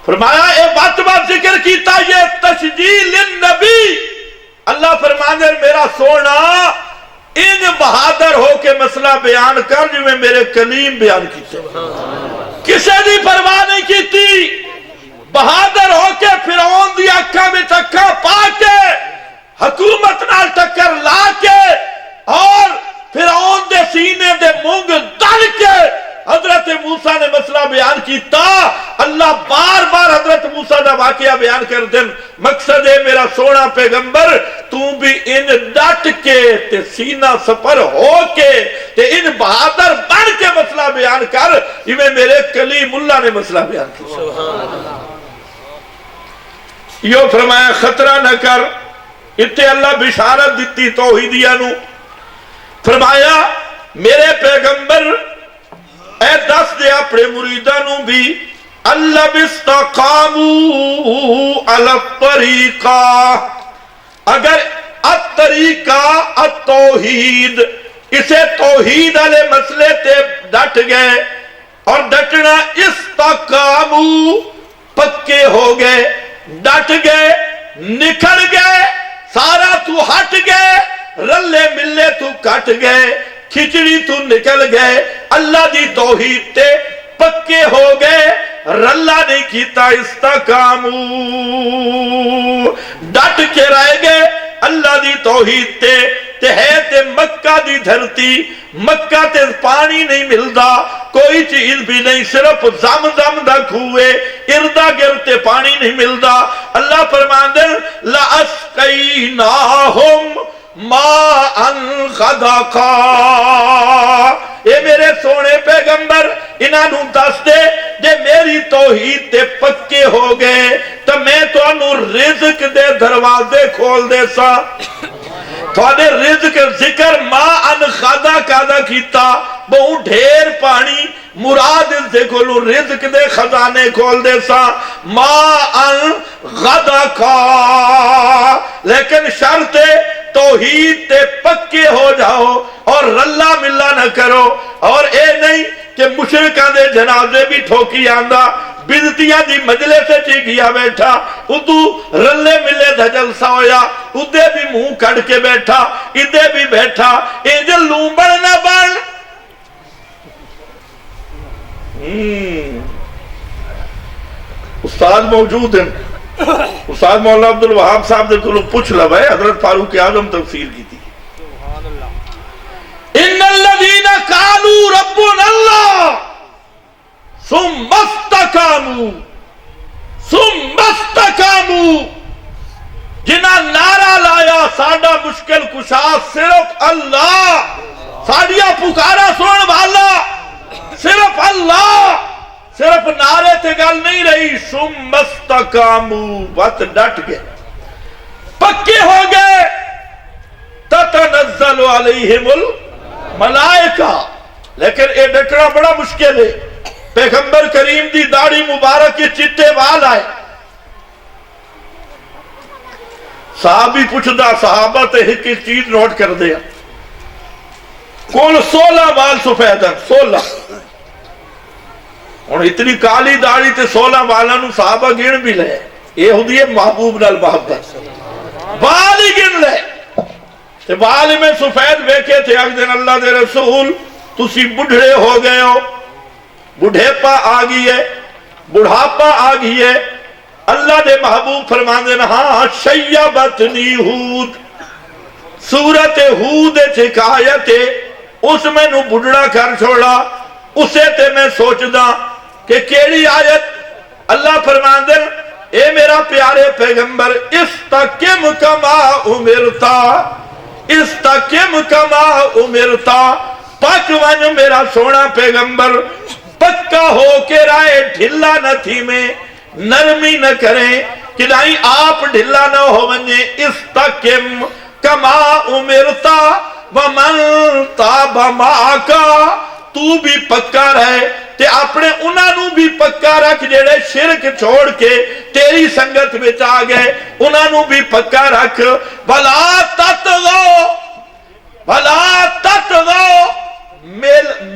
فرمایا اے بات ذکر کیتا یہ تشجیل النبی، اللہ فرماندن میرا سونا ان بہادر ہو کے مسئلہ بیان کر جو میں میرے کلیم بیان کیتے، کسے دی پرواہ نہیں کیتی، بہادر ہو کے فرعون دی اکھا میں تکھا پا کے حکومت نال ٹکر لا کے اور فرعون دے سینے دے مونگ دل کے حضرت موسیٰ نے مسئلہ بیان کیتا۔ اللہ بار بار حضرت موسیٰ دا واقعہ بیان کر دیں، مقصد ہے میرا سونا پیغمبر تو بھی ان ڈٹ کے تے سینہ سپر ہو کے تے ان بہادر بن کے مسئلہ بیان کر یہ میرے کلیم اللہ نے مسئلہ بیان کیا۔ یہ فرمایا خطرہ نہ کر، اتنے اللہ بشارت دیتی توحیدیہ نو، فرمایا میرے پیغمبر اے دس دے اپنے مریدہ نو بھی اللہ بستقامو علی الطریقہ، اگر الطریقہ التوحید اسے توحید علی مسئلے تے ڈٹ گئے اور ڈٹنا استقامو پکے ہو گئے، ڈٹ گئے، نکھر گئے، سارا تو ہٹ گئے، رلے ملے تو کٹ گئے، کھچڑی تو نکل گئے، اللہ دی توحید تے پکے ہو گئے، رلہ نہیں کیتا، استقامو ڈٹ کے رہ گئے اللہ دی توحید تے ہے تے مکہ دی دھرتی، مکہ تے پانی نہیں ملدا، کوئی چیز بھی نہیں، صرف زمزم دا کھوئے، اردہ گرتے پانی نہیں ملدا، اللہ فرماندے لَأَسْقَيْنَاهُمْ مَاءً غَدَقًا، اے میرے سونے پیغمبر انہوں دس دے جے میری توحید تے پکے ہو گئے تو میں تو انہوں رزق دے دروازے کھول دے سا، تھوڑے رزق ذکر ماءً غَدَقًا کیتا، بہت ڈھیر پانی، مراد سے کھولو رزق دے خزانے کھول دے سا، ماءً غَدَقًا، لیکن شرط توحید تے پکے ہو جاؤ اور رلہ ملہ نہ کرو، اور اے نہیں کہ مشرکان دے جنازے بھی ٹھوکی آندہ، بدتیاں دی مجلے سے چی گیا بیٹھا، ادھو رلے ملے دھا جلسہ ہویا، ادھے بھی منہ کڑ کے بیٹھا، ادھے بھی بیٹھا، انجل لومبڑ نہ بڑھ، استاد موجود ہیں، استاد مولانا عبدالوہاب صاحب دے کلو پوچھ لو ہے، حضرت فاروق اعظم تفسیر کی تھی، ان الذین قالوا ربنا اللہ ثم استقاموا، جنہاں نعرہ لایا ساڈا مشکل کشا صرف اللہ، گل نہیں رہی. ثم استقاموا بس ڈٹ گئے پکے ہو گئے. تتنزل علیہم الملائکہ. لیکن یہ ڈٹنا بڑا مشکل ہے. پیغمبر کریم دی داڑھی مبارک کے چٹے وال آئے. صحابی پوچھدا صحابہ تے ایک ایک چیز نوٹ کر دیا. کون 16 وال سفید ہیں 16. اور اتنی کالی داڑھی تے 16 والوں صحابہ گن بھی لے. یہ ہوتی ہے محبوب نال محبت. وال ہی گن لے. تے وال میں سفید ویکھے تھے. اگ دن اللہ دے رسول تسی بڑھڑے ہو گئے ہو. بڑھےپا آ گئی ہے, بڑھاپا آ گئی ہے. اللہ دے محبوب فرماندے نا ہاں شیبتنی ہود. سورت ہود حکایت اس میں نو بڑھڑا کر چھوڑا. اسے تے میں سوچدا کہ کیڑی آیت. اللہ فرماندے اے میرا پیارے پیغمبر استقم کما امرتا. استقم کما امرتا. پک ون میرا سونا پیغمبر. پکا ہو کے رائے ڈھلا نہ تھی میں نرمی نہ کریں کہ نہیں آپ ڈھلا نہ ہو ونجے. استقم کما امرتا ومن تاب معاکا. تو بھی پکا رہے تے اپنے انہاں نو بھی پکا رکھ جڑے شرک چھوڑ کے تیری سنگت وچ آ گئے. انہاں نو بھی پکا رکھ. ولا تطغوا ولا تطغوا.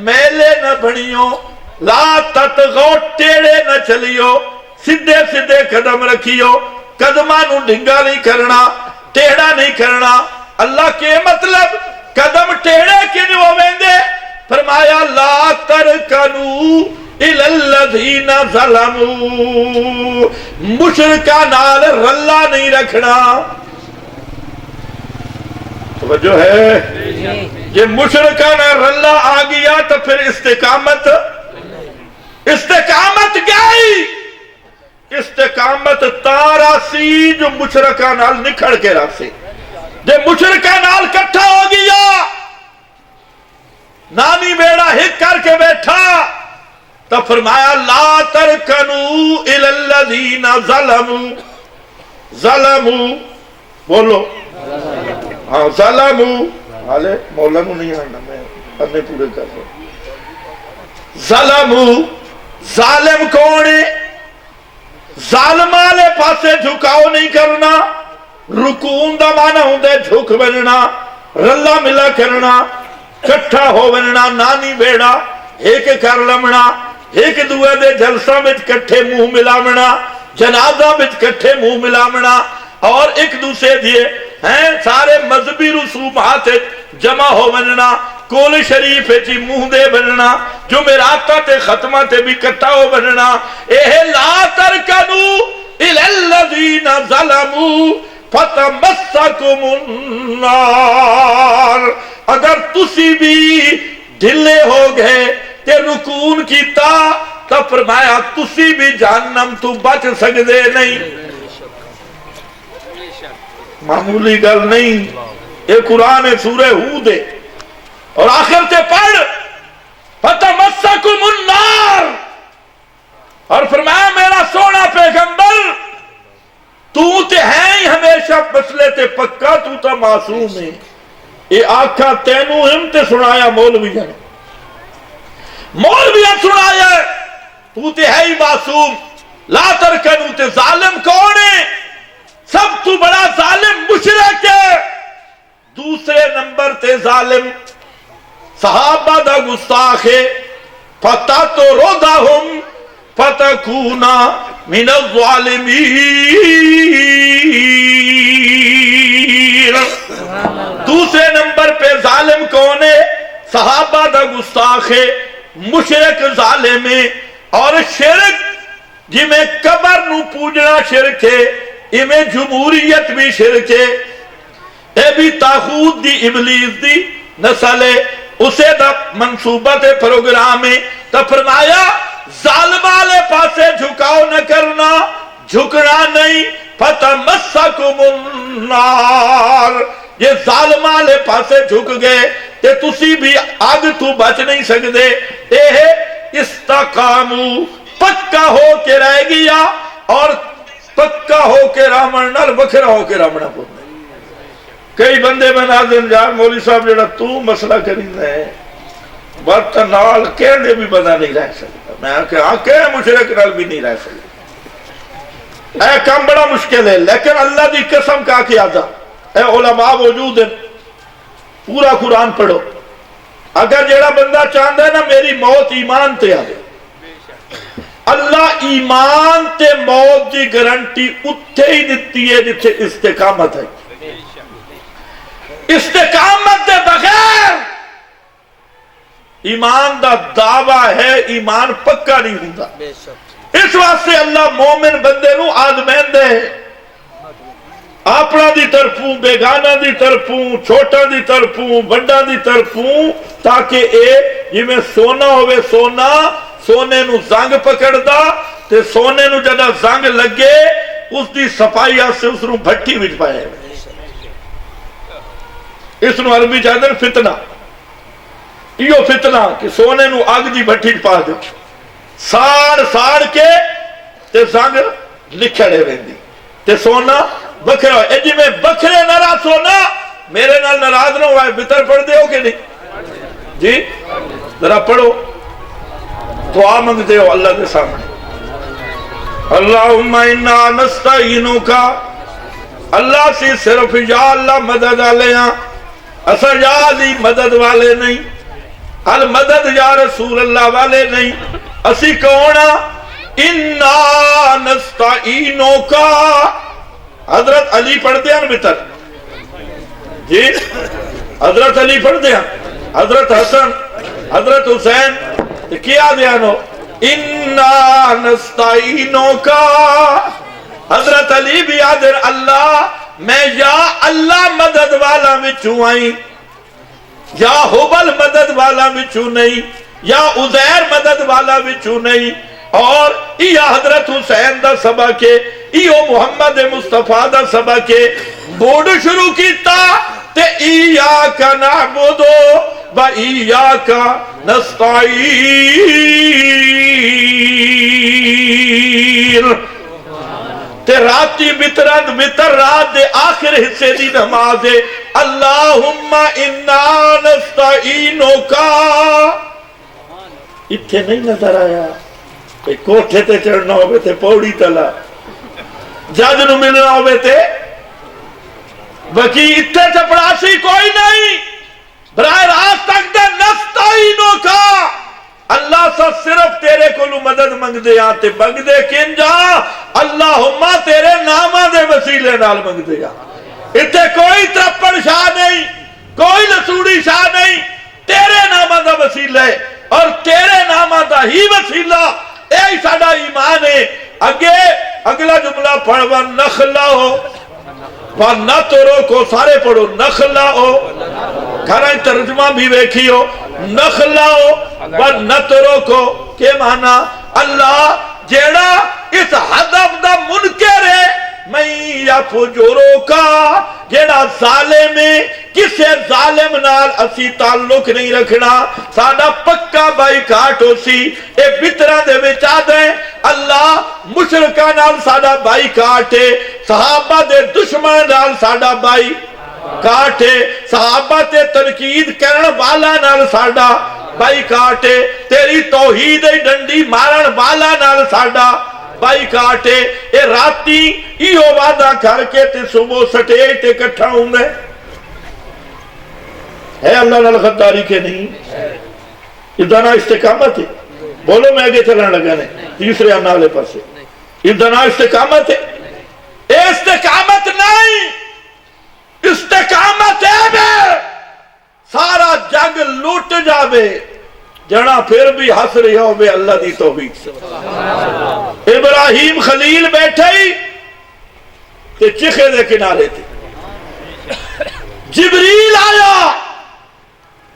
میلے نہ بنیو. لا تطغوا ٹیڑے نہ چلیو. سدھے سدھے قدم رکھیو. قدماں نو ڈنگا نہیں کرنا, ٹیڑا نہیں کرنا. اللہ کے مطلب قدم ٹیڑے کیوں ہوویں. فرمایا لا ترکنوا الی الذین ظلموا. مشرکاں نال رلا نہیں رکھنا. توجہ ہے. یہ مشرکاں نال رلا آ گیا تو پھر استقامت گئی. استقامت تارا سی جو مشرکاں نال نکھڑ کے راسے. جو مشرکاں نال کٹھا ہو گیا نانی بیڑا ہک کر کے بیٹھا تو فرمایا لا ترکنوا الی الذین ظلموا. ظلموا بولو ہاں ظلموا. حالے مولا نو نہیں آنا میں اپنے پورے کر رہا. ظلموا. ظالم کون ہے؟ ظالم والے پاسے جھکاؤ نہیں کرنا. رکون دا معنی ہوندے جھک بننا, رلا ملا کرنا, کٹھا ہو بننا. نانی بیڑا ایک کر لمنا. ایک دوے دے جلسہ میں کٹھے منہ ملاونا. جنازہ میں کٹھے منہ ملاونا. اور ایک دوسرے دیے ہیں سارے مذہبی رسومات جمع ہو بننا. کول شریف چی منہ دے بننا. جمعراتاں تے ختمہ تے بھی کٹھا ہو بننا. اے لا ترکنوا الی الذین ظلموا فتمسکم النار. اگر تسی بھی ڈھلے ہو گئے تے رکون کیتا تو فرمایا تسی بھی جہنم تو بچ سکدے نہیں. معمولی گل نہیں. یہ قرآن سورہ ہود ہے اور آخر تے پڑھ فتمسکم النار. اور فرمایا میرا سونا پیغمبر تو تے ہے ہی ہمیشہ مسئلے تے پکا. تو تا معصوم ہے. یہ آقا تینوں ہم تے سنایا مولویاں نے. مولویاں سنایا تو تے ہے ہی معصوم. لا ترکنوا. تے ظالم کون ہے؟ سب تو بڑا ظالم مشرک ہے. دوسرے نمبر تے ظالم صحابہ دا گستاخ ہے. فَتَطْرُدَهُمْ فَتَكُونَ مِنَ الظَّالِمِينَ. دوسرے نمبر پہ ظالم کون ہے؟ صحابہ دا گستاخ ہے, مشرک ظالم ہے. اور شرک جی میں قبر نو پوجنا شرک ہے, میں جمہوریت بھی شرک ہے. اے بھی تاغوت دی ابلیس دی نسل ہے. اسے دا منصوبت پروگرام ہے. تو فرمایا ظالم والے پاسے جھکاؤ نہ کرنا, جھکنا نہیں. فتمسکم النار. یہ ظالم والے پاسے جھک گئے تے تسی بھی آگ تو بچ نہیں سکدے. اے استقاموا پکا ہو کے رہ گیا اور پکا ہو کے رامن نال وکھرا ہو کے رامنا پڑنا. کئی بندے میں ناظرین جان مولوی صاحب جڑا تو مسئلہ کریندا ہے وقت نال کہنے بھی بندہ نہیں رہ سکتا. میں کہ مشرک نال بھی نہیں رہ سکتا. اے کام بڑا مشکل ہے، لیکن اللہ دی قسم کا کے آدھا اے علماء موجود ہیں، پورا قرآن پڑھو. اگر جڑا بندہ چاہتا ہے نا میری موت ایمان تے آئے، اللہ ایمان تے موت دی گارنٹی اتھے ہی دیتی ہے جتھے استقامت ہے. استقامت دے بغیر ایمان دا دعویٰ ہے، ایمان پکا نہیں ہوتا. اس واسطے اللہ مومن بندے نو آزمائن دے، اپنا دی طرفوں، بیگانہ دی طرفوں، چھوٹا دی طرفوں، بڑا دی طرفوں، تاکہ اے یہ میں سونا ہوئے سونا سونے نو زنگ پکڑ دا تے سونے نو جدہ زنگ لگے اس دی صفائی سے اس نو بھٹی وچ پائے. اس نو عربی چاہتے ہیں فتنہ. یہ فتنہ کہ سونے نو آگ دی بھٹی پا دو، ساڑ کے تے زنگ لکھڑے رہندی تے سونا بکھرا. اے جی میں بکھرے ناراض سونا میرے نال ناراض نہ ہوا ہے. بتر پڑھ دے ہو کہ نہیں جی؟ ذرا پڑھو، دعا مانگتے ہو اللہ کے سامنے. اللہم انا نستعینک، اللہ سے صرف یا اللہ مدد والے ہیں، اسا یا علی مدد والے نہیں، المدد یا رسول اللہ والے نہیں. اسی کون انا نستعینک. حضرت علی پڑھتے ہیں بتر جی، حضرت علی پڑھتے ہیں، حضرت حسن، حضرت حسین کیا دیانو انا نستعینک. حضرت علی بھی آدھر اللہ میں یا اللہ مدد والا وچوں آئی، یا حبل مدد والا وچوں نہیں، یا عزیر مدد والا وچوں نہیں. اور یہ حضرت حسین دا سبق ہے، یہ محمد مصطفیٰ دا سبق ہے. بوڑ شروع کیتا تے ایاک نعبد و ایاک نستعین. تے راتی بتر رات دے آخر حصے دی نماز ہے اللہم انا نستعینک. اتھے نہیں نظر آیا کہ کوٹھے تے چڑھنا ہوئے تے پوڑی تلا، جج نو ملنا ہوئے تے باقی اتھے چپڑاسی کوئی نہیں. براہ راست تک دے نستعینک، اللہ سا صرف تیرے کو مدد منگ دے آتے منگ دے کن جا اللہم تیرے نامہ دے وسیلے نال منگ دے آ. اتھے کوئی ترپڑ شاہ نہیں، کوئی لسوڑی شاہ نہیں، تیرے نامہ دا وسیلہ ہے اور تیرے نامہ دا ہی وسیلہ اے ساڑا ایمان ہے. اگلا جملہ پڑھ وَنَخْلَهُ وَنَتْرُكُ کو سارے پڑھو نخلَهُ، گھرائیں ترجمہ بھی ویکھی ہو. نخلَهُ وَنَتْرُكُ کے معنی اللہ جیڑا اس حدف دا منکر ہے میں یا فجوروں کا جیڑا ظالم ہے، کسے ظالم نال اسی تعلق نہیں رکھنا، ساڑا پکا بائی کاٹ ہو سی. اے بترہ دے بچا دیں اللہ مشرکہ نال ساڑا بائی کاٹے، صحابہ دے دشمن نال ساڑا بائی کاٹے، صحابہ تے تنقید کرن والا نال ساڑا بائی کاٹے، تیری توحید ڈنڈی مارن والا نال ساڑا بائی کاٹے. اے راتی ایو وعدہ کر کے تے صبح سٹیج تے کٹھا ہوں گے. ہے اللہ نال غداری کے نہیں؟ ادھنا استقامت ہے. بولو میں آگے چلنے لگا نہیں تیسرے انالے پر سے. ادھنا استقامت ہے. اے استقامت نہیں، استقامت ہے بے سارا جنگ لوٹ جاوے جنا پھر بھی ہس رہے ہو بے اللہ دی توفیق سے. ابراہیم خلیل بیٹھے ہی تے چکھے دے کنارے تھے، جبریل آیا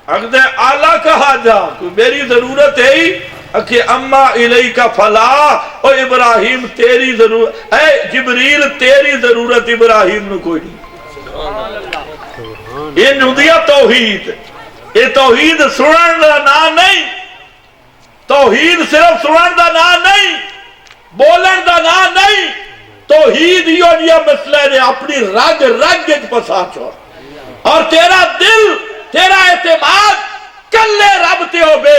اگدے آلہ کہا جا کوئی میری ضرورت ہے ہی کہ اما الیکا فلا. او ابراہیم تیری ضرورت، اے جبریل تیری ضرورت ابراہیم نو کوئی نہیں. یہ نودیا توحید، یہ توحید سنن نا نہیں. توحید صرف سنن دا نام نہیں، بولن دا نام نہیں، توحید ہی اور مسئلہ نے اپنی رگ رگ پسا چھوڑ، اور تیرا دل، تیرا اعتماد کلے رب تے ہو بے،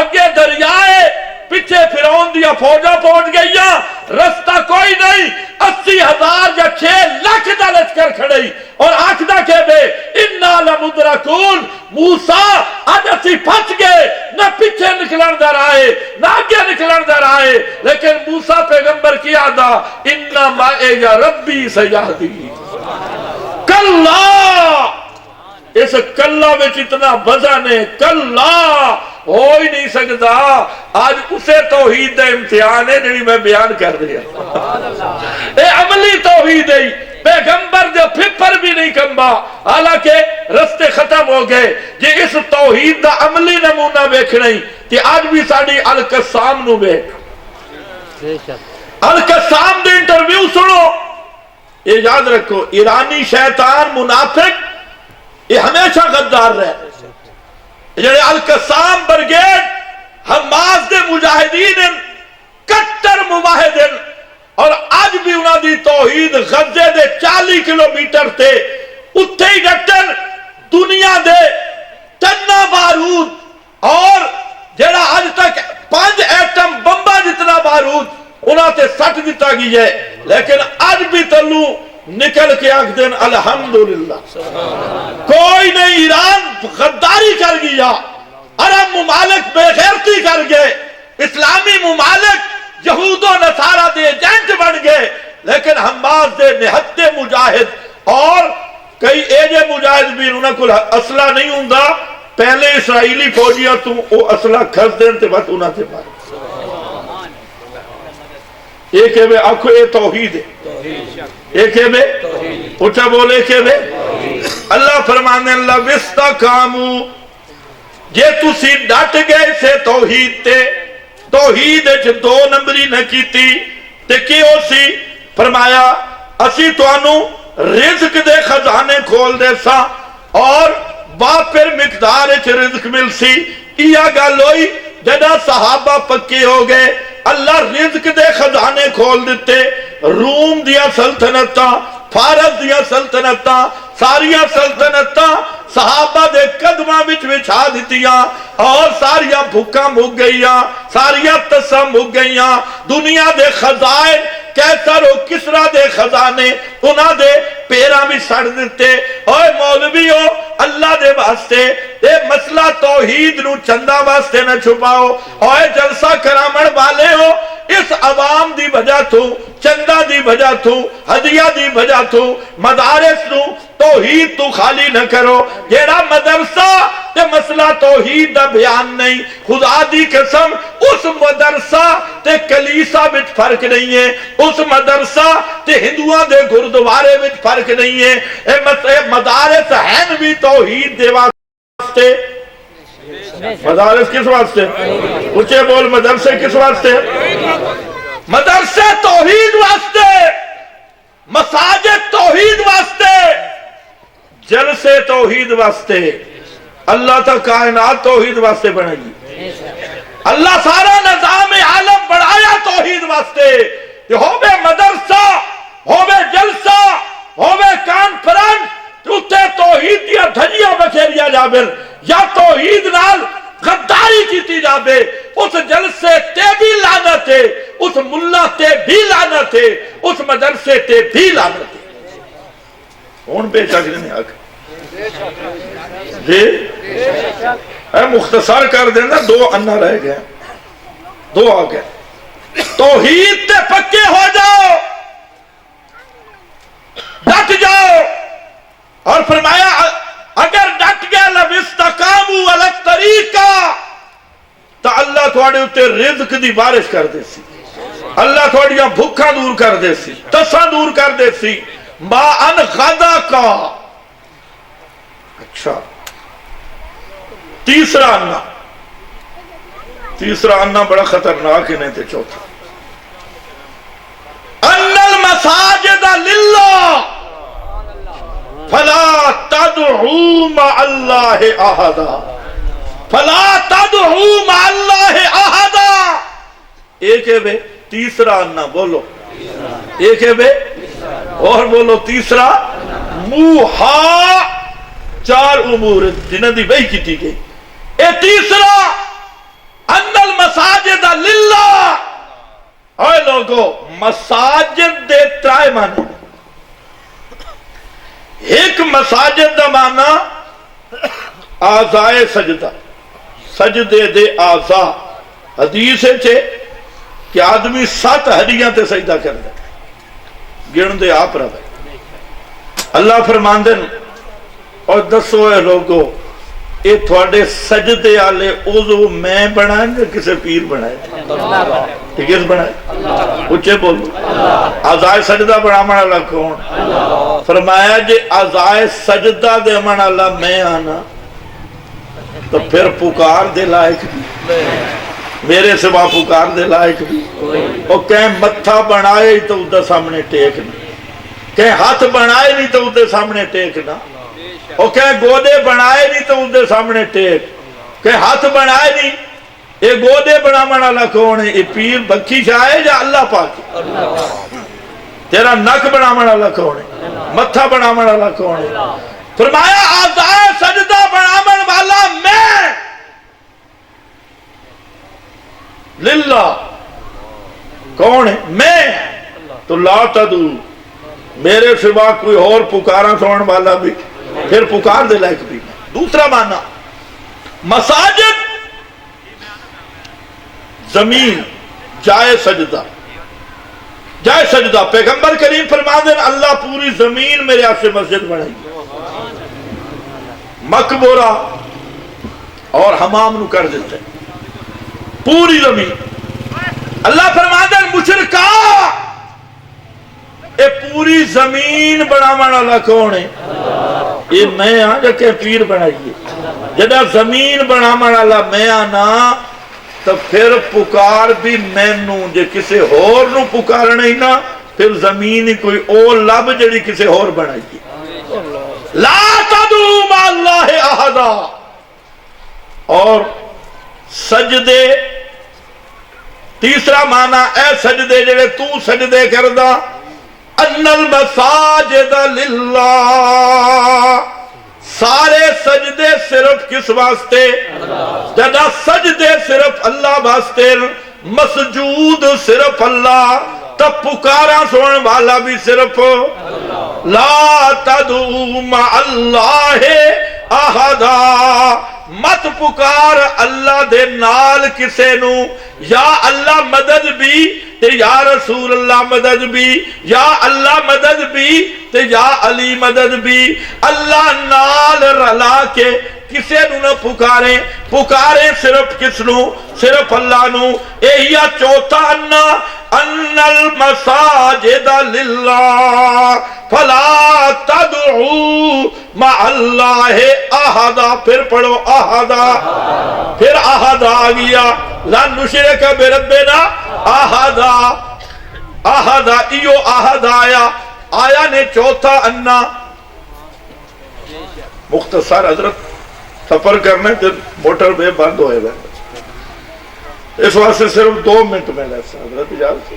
اگے دریائے پیچھے فرعون دیا فوجا پہنچ گئیاں، رستہ کوئی نہیں، 80,000 یا 6 لاکھ دا لشکر کھڑی، اور آکھدا کہ بے اِنَّا لَمُدْرَكُونَ موسیٰ آج اسی پھنس گئے، نہ پیچھے نکلن در آئے نہ آگے نکلن در آئے، لیکن موسیٰ پیغمبر کی آدھا اِنَّا مَعِيَ رَبِّي سَيَهْدِينِ کلّا، اس کلّا میں اتنا وزن ہے، کلّا ہو ہی نہیں سکتا۔ آج اسے توحید دا امتحان ہے جنہی میں بیان کر دیا، اے عملی توحید ہے، پیغمبر جو پھپر بھی نہیں کمبا، حالانکہ رستے ختم ہو گئے جی اس توحید دا عملی نمونہ بیکھ نہیں کہ آج بھی ساڑی القسام نو بیکھ، القسام دے انٹرویو سنو، یہ یاد رکھو ایرانی شیطان منافق یہ ہمیشہ غدار رہے، جڑے القسام برگیڈ حماس دے مجاہدین کٹر مواحدین، اور آج بھی انہاں دی توحید غزے دے 40 کلومیٹر تے اتھے ہی ڈٹن، دنیا دے ٹنا بارود اور جڑا آج تک 5 ایٹم بمبا جتنا بارود انہاں تے سٹ دیتا گئی ہے، لیکن آج بھی تلو نکل کے آنکھ دین الحمدللہ کوئی نہیں۔ ایران غداری کر گیا، عرب ممالک بے غیرتی کر گئے، اسلامی ممالک یہود و نصارہ دے ایجنٹ بن گئے، لیکن حماس دے نہتے مجاہد اور کئی ایجے مجاہد بھی انہوں کو اسلحہ نہیں ہوندہ، پہلے اسرائیلی فوجیاں تو وہ اسلحہ کھس دین تے بات انہوں تے پائے۔ ایک ہے بے آنکھو اے توحید ہے، ایک ہے بے اٹھا بولے کہ بے اللہ فرمانے اللہ وِسْتَقَامُوا یہ تُسی ڈٹ گئے سے توحید تے، توحید اچھ 2 نمبری نہ کیتی تے کیوں سی فرمایا اسی تو انو رزق دے خزانے کھول دے سا اور باپر مقدار اچھ رزق مل سی، یہ گل ہوئی جدہ صحابہ پکے ہو گئے، اللہ رزق دے خزانے کھول دیتے، روم دیا سلطنتاں، فارس دیا سلطنتاں، ساریاں سلطنتاں صحابہ دے قدمہ بچ بچھا دیتیاں، اور ساریاں بھکاں مک گئیاں، ساریاں تساں مک گئیاں، دنیا دے خزائن کیسر و کسرا دے خزانے انہاں دے پیرا بھی سڑ دیتے۔ اوہ مولویو اللہ دے واسطے اے مسئلہ توحید نو چندہ واسطے نہ چھپاؤ، اوہ جلسہ کرامن والے ہو اس عوام دی وجہ تو، چندہ دی وجہ تو، ہدیہ دی وجہ تو، مدارس نو توحید تو خالی نہ کرو، جیڑا مدرسہ تے مسئلہ توحید دا بیان نہیں، خدا دی قسم اس مدرسہ تے کلیسا بچ فرق نہیں ہے، اس مدرسہ تے ہندوان دے گردوارے بچ فرق نہیں ہے، اے مدارس ہیں بھی توحید دے واسطے، مدارس کس واسطے؟ اچھے بول مدرسے کس واسطے؟ مدرسے توحید واسطے، مساجد توحید واسطے، جلسے توحید واسطے، اللہ تا کائنات توحید واسطے بنے گی، اللہ سارا نظام عالم بڑھایا توحید واسطے، یہ ہوئے مدرسہ، ہوئے جلسہ، ہوئے کانفرنس، اتھے توحید دیا دھجیاں بکھیریا جابر، یا توحید نال غداری کیتی جابے، اس جلسے تے بھی لعنت ہے، اس ملہ تے بھی لعنت ہے، اس مدرسے تے بھی لعنت ہے۔ ہون بے شک نہیں آگا جی اے مختصر کر دینا، 2 انہ رہ گئے، 2 آگئے، توحید تے پکے ہو جاؤ، ڈٹ جاؤ، اور فرمایا اگر ڈٹ گئے لَوِسْتَقَامُوا عَلَى الطَّرِيقَ تو اللہ تھوڑے اتے رزق دی بارش کر دے سی، اللہ تھوڑیاں بھکھاں دور کر دے سی، تساں دور کر دے سی، مَاءً غَدَقَا۔ اچھا تیسرا انہ بڑا خطرناک انہیں تھے، چوتھا ان المساجد للہ فلا تدعوا مع اللہ احدا۔ فلا تدعو مع اللہ احدا، ایک ہے بے تیسرا نہ بولو، ایک ہے بے اور بولو تیسرا موہا، چار امور جنہاں دی بہی کی گئی، اے تیسرا ان المساجد للہ، اے لوگو مساجد دے ترائے مانے، ایک مساجد دا مانا آزائے سجدہ، سجدے دے آزا، حدیث چھے کہ آدمی 7 ہڈیاں تے سجدہ کر دے، گن دے آپ رہا ہے، اللہ فرمان دے اور دسو اے لوگو اے تھوڑے سجدے آلے عضو میں بنائیں گے کسے پیر بنائے، کس بنائے، اچھے بولو، آزائے سجدہ بنامن اللہ کون، فرمایا جے آزائے سجدہ دے من اللہ میں آنا تو پھر پکار دے لائق بھی، میرے سوا پکار دے لائق بھی، اور کہیں متھا بنائے ہی تو ادھر سامنے ٹیکنا، کہیں ہاتھ بنائے نہیں تو ادھر سامنے ٹیکنا، اور کہیں گودے بنائے نہیں تو ادھر سامنے ٹیک، کہیں ہاتھ بنائے نہیں، اے گودے بنامن اللہ کون ہے، اے پیر بکھی شاہ یا اللہ پاک، تیرا نک بنامن اللہ کون ہے، متھا بنامن اللہ کون ہے، فرمایا آزائے سجدہ بنامن والا میں للہ کون ہے، میں تو لا تدعو، میرے سوا کوئی اور پکارا سنن والا بھی پھر پکار دے لائق بھی۔ دوسرا معنی مساجد زمین جائے سجدہ، جائے سجدہ، پیغمبر کریم فرما دیں اللہ پوری زمین میرے آپ سے مسجد بنائی، مقبرہ اور حمام نو کر دیتے پوری زمین، اللہ فرما دیں مشرکا اے پوری زمین بناون والا کون ہے، یہ میں ہاں جو کہ پیر بنائیے، جدہ زمین بناون والا میں آنا تو پھر پکار بھی مینوں، جے کسے اور نو پکارنا ہی نا پھر زمین ہی کوئی اور لب جڑی کسے اور بنائیے، لا تدعو مع اللہ احدا، اور سجدے تیسرا معنی اے سجدے جڑے تو سجدے کردہ، ان المساجد للہ، سارے سجدے صرف کس واسطے، جدہ سجدے صرف اللہ واسطے، مسجود صرف اللہ، تب پکارا سنن والا بھی صرف لا تدعو مع اللہ احدا، مت پکار اللہ دے نال کسے نو، یا اللہ مدد بھی تے یا رسول اللہ مدد بھی، یا اللہ مدد بھی تے یا علی مدد بھی، اللہ نال رلا کے کسے نو نہ پکارے، پکارے صرف کس نو، صرف اللہ نو، ایہیا چوتھا ان المساجد للہ فلا تدعو مع اللہ احدا، پھر پڑھو احدا، پھر احدا آگیا، لن نشرک بربنا احدا، احدا ایو احدا آیا نے چوتھا انا، مختصر حضرت سفر کرنے تو موٹر بے بند ہوئے گا، اس واسطے صرف 2 منٹ میں لیسا حضرت اجازت سے،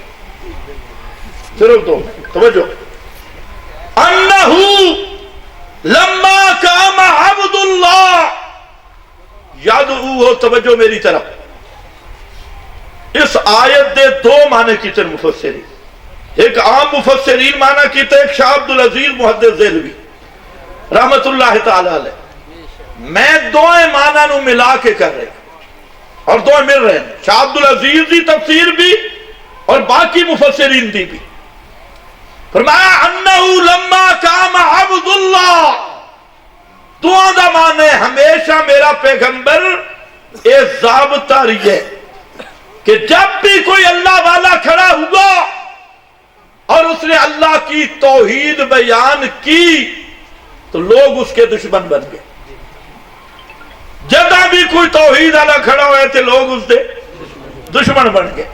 صرف 2 منٹ، توجہ، انہو لما قام عبد اللہ یدعو، توجہ میری طرف، اس آیت دے 2 معنی کیتے مفسرین، ایک عام مفسرین معنی کیتے، ایک شاہ عبدالعزیز محدث دہلوی رحمت اللہ تعالی علیہ، میں 2 معنی نو ملا کے کر رہے اور 2 مل رہے ہیں، شاہ عبدالعزیز دی تفسیر بھی اور باقی مفسرین دی بھی، فرمایا انہو لما قام عبد اللہ، دعا دا معنی ہمیشہ میرا پیغمبر اے ضابطہ رہی ہے کہ جب بھی کوئی اللہ والا کھڑا ہوا اور اس نے اللہ کی توحید بیان کی تو لوگ اس کے دشمن بن گئے، جدہ بھی کوئی توحید اللہ کھڑا ہوئے تھے لوگ اس دے دشمن بن گئے،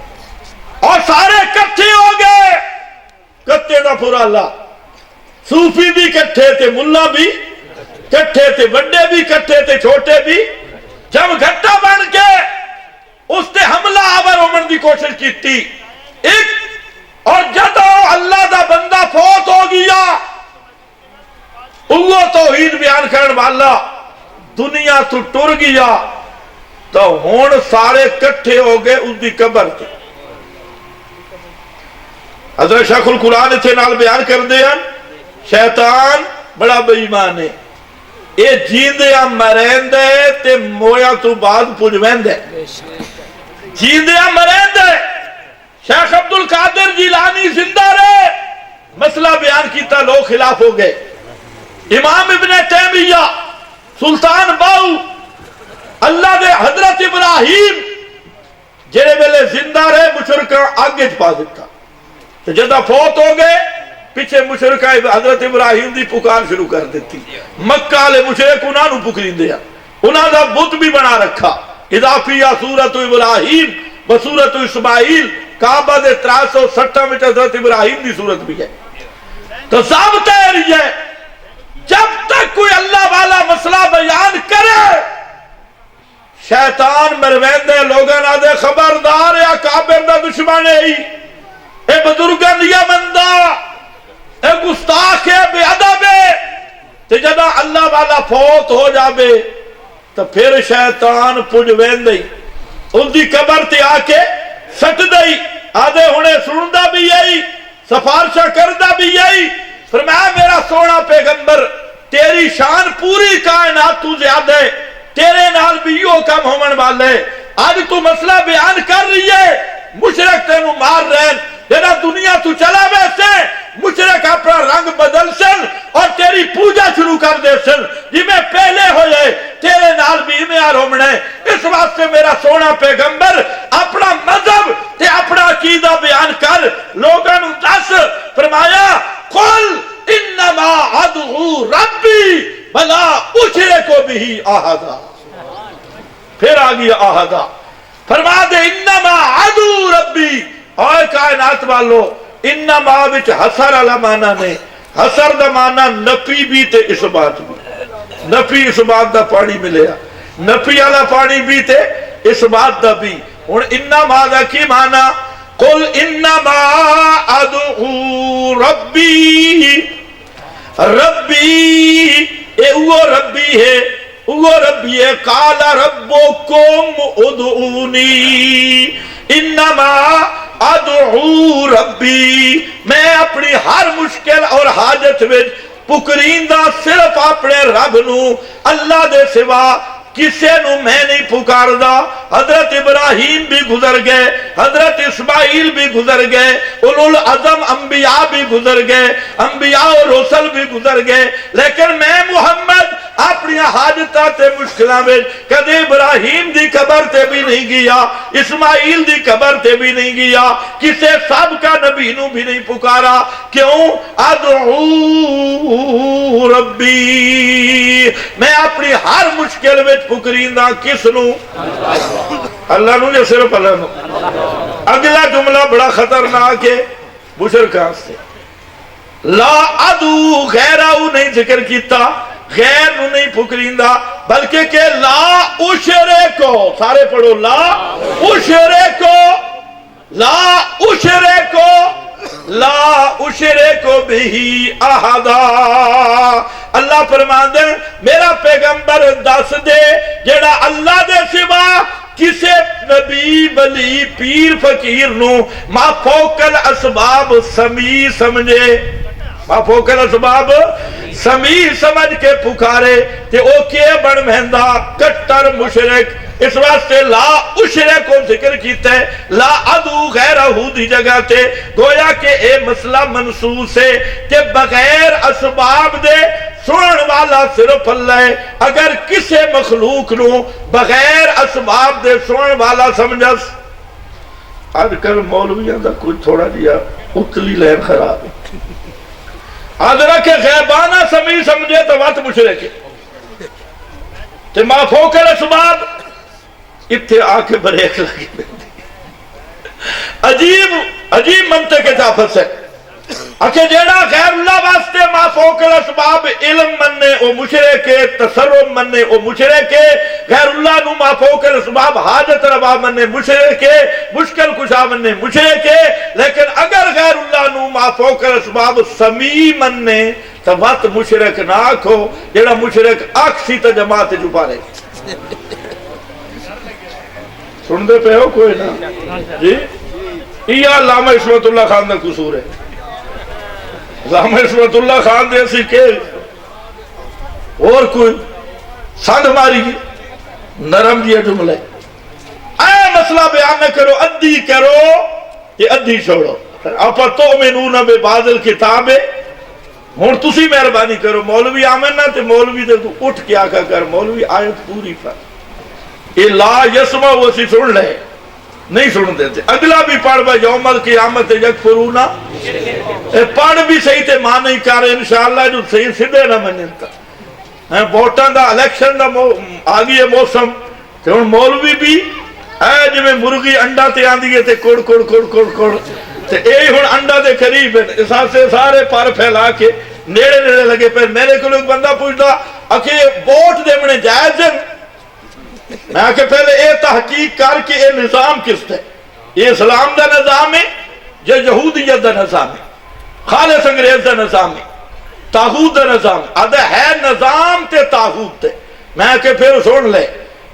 اور سارے کٹھے ہو گئے، کتے دا پورا اللہ، صوفی بھی کٹھے تھے، ملا بھی کٹھے تھے، بڑے بھی کٹھے تھے، چھوٹے بھی، جب گھٹا بن کے اس تے حملہ آور ہومن دی کوشش کیتی ایک، اور جدو اللہ دا بندہ فوت ہو گیا وہ توحید بیان کرن والا دنیا تو ٹر گیا، تو ہون سارے کٹھے ہو گئے اس دی قبر تے۔ حضرت شیخ القرآن اتھے نال بیان کر دیا شیطان بڑا بے ایمان ہے، اے جیندیاں مرندے تے مویا تو بعد پجویندے، جیندیاں مرندے۔ شیخ عبدالقادر جیلانی زندہ رہے، مسئلہ بیان کیتا، لوگ خلاف ہو گئے۔ امام ابن تیمیہ، سلطان باؤ، اللہ دے حضرت ابراہیم جڑے ویلے زندہ رہے مشرکہ آگے پا دیتا، تو جدہ فوت ہو گئے پیچھے مشرکہ حضرت ابراہیم دی پکار شروع کر دیتی، مکہ والے مشرک انہاں نو پکرین دیا، انہاں دا بت بھی بنا رکھا، اضافیہ سورت ابراہیم و سورت اسماعیل، کعبہ دے 360 میں حضرت ابراہیم دی صورت بھی ہے۔ تو ضابطہ ہے جب تک کوئی اللہ والا مسئلہ بیان کرے شیطان مرویندے لوگاں نہ دے خبردار یا کافر دا دشمن ہے، اے بزرگاں دیا بندہ، اے گستاخ ہے، بے ادب ہے، تے جدا اللہ والا فوت ہو جاوے تو پھر شیطان پجویندے ان دی قبر تے آ کے سٹ دئی، آدھے ہونے سنندہ بھی یہی، سفارشہ کردہ بھی یہی۔ فرمایا میرا سونا پیغمبر تیری شان پوری کائنات تو زیادہ ہے، تیرے نال بھی یوں کم ہومن والے، آج تو مسئلہ بیان کر رہی ہے، مشرک تینوں مار رہے ہیں، جنا دنیا تو چلا ویسے مشرک اپنا رنگ بدل سن اور تیری پوجا شروع کر دے سن، جی میں پہلے ہوئے تیرے نال بھی میں آرومنے۔ اس واسطے میرا سونا پیغمبر اپنا مذہب تے اپنا عقیدہ بیان کر لوگاں نوں دس۔ فرمایا قل انما ادعو ربی ولا اشرک بہ احدا، پھر آ گیا احدا، فرما دے انما ادعو ربی، اور کائنات والو انما وچ حسر علی مانا نے، حسر دا مانا نفی بھی تے اس بات بھی، نفی اس بات دا پانی ملیا، نفی والا پانی بھی تے اس بات دا بھی۔ ہن انما دا کی مانا؟ قل انما ادعو ربی، ربی اے وہ ربی ہے، وہ ربی ہے، قال ربکم ادعونی، انما ادعو ربی، میں اپنی ہر مشکل اور حاجت میں پکریندہ صرف اپنے رب نو، اللہ دے سوا کسے نو میں نہیں پکاردہ۔ حضرت ابراہیم بھی گزر گئے، حضرت اسماعیل بھی گزر گئے، اولو العظم انبیاء بھی گزر گئے، انبیاء اور رسل بھی گزر گئے، لیکن میں محمد اپنی حاجتہ تے مشکلہ میں کدے ابراہیم دی قبر تے بھی نہیں گیا، اسماعیل دی قبر تے بھی نہیں گیا، کسے سب کا نبی نو بھی نہیں پکارا۔ کیوں؟ ادعو ربی، میں اپنی ہر مشکل میں پکریندہ کس نو؟ اللہ نو، یا صرف اللہ نو؟ اگلا جملہ بڑا خطرناک ہے مشرکان سے، لا ادعو غیرہ نہیں ذکر کیتا، غیر نو نہیں پکریندہ، بلکہ کہ لا اشرکو، سارے پڑھو لا اشرکو، لا اشرکو، لا اشرکو بہی احدا۔ اللہ فرماندے میرا پیغمبر دس دے جڑا اللہ دے سوا کسے نبی ولی پیر فقیر نو ما فوق الاسباب سمیع سمجھے، ما فوق الاسباب سمیع سمجھ کے پکارے تے او کیے بن مہندہ کٹر مشرک۔ اس واسطے لا اشرک کو ذکر کیتا ہے، لا ادعو غیرہ دی جگہ تے، گویا کہ اے مسئلہ منصوص ہے کہ بغیر اسباب دے سنن والا صرف اللہ ہے۔ اگر کسے مخلوق نو بغیر اسباب دے سنن والا سمجھس، آج کل مولویاں دا کچھ تھوڑا جیا اتلی لہر خراب ہے، آدھرہ کے غیبانہ سمیع سمجھے تو وقت مشرک ہے، تے ما فوق الاسباب اتھے آکے بریک لگی، عجیب منطق اضافت ہے۔ اچھا جیڑا غیر اللہ واسطے ما فوق الاسباب علم مننے او مشرک ہے، تصرف مننے او مشرک ہے، غیر اللہ نو ما فوق الاسباب حاجت روا مننے مشرک ہے، مشکل کشا مننے مشرک ہے، لیکن اگر غیر اللہ نو ما فوق الاسباب سمیع مننے تو مت مشرک نہ آکھو، جیڑا مشرک آکسی تا جماعت جو پارے سن دے پہ ہو کوئی نا جی یہ علامہ عصمت اللہ خان دا قصور ہے۔ علامہ عصمت اللہ خان دے سی کہ اور کوئی سند ماری نرم جی جملے اے مسئلہ بیان نہ کرو، ادھی کرو کہ ادھی چھوڑو، اپا تؤمنون ببعض الکتاب ہن تسی مہربانی کرو، مولوی آمن نہ تے مولوی دے تو اٹھ کے آکا کر مولوی آیت پوری پر یہ لا یسمع وہ سی سن لے نہیں سن دیتے، اگلا بھی پڑھ با یوم القیامت یکفرونا پڑھ بھی صحیح تے ماں نہیں کر انشاءاللہ جو صحیح سدھے نہ منتا ووٹاں دا الیکشن دا آگئی ہے موسم تے ہن مولوی بھی اے جو میں مرغی انڈا تے آندی ہے تے کڑ کڑ کڑ کڑ کڑ تے اے ہن انڈا دے قریب ہے اس سے سارے پر پھیلا کے نیڑے نیڑے لگے پہ میرے کو ایک بندہ پوچھتا اکھے ووٹ دے منے جائز ہے، میں کہ پہلے اے تحقیق کر کے اے نظام کس ہے، یہ اسلام دا نظام ہے یا یہودیت دا نظام ہے، خالص انگریز دا نظام ہے، طاغوت دا نظام ہے، ہے نظام تے طاغوت تے میں کہ پھر سن لے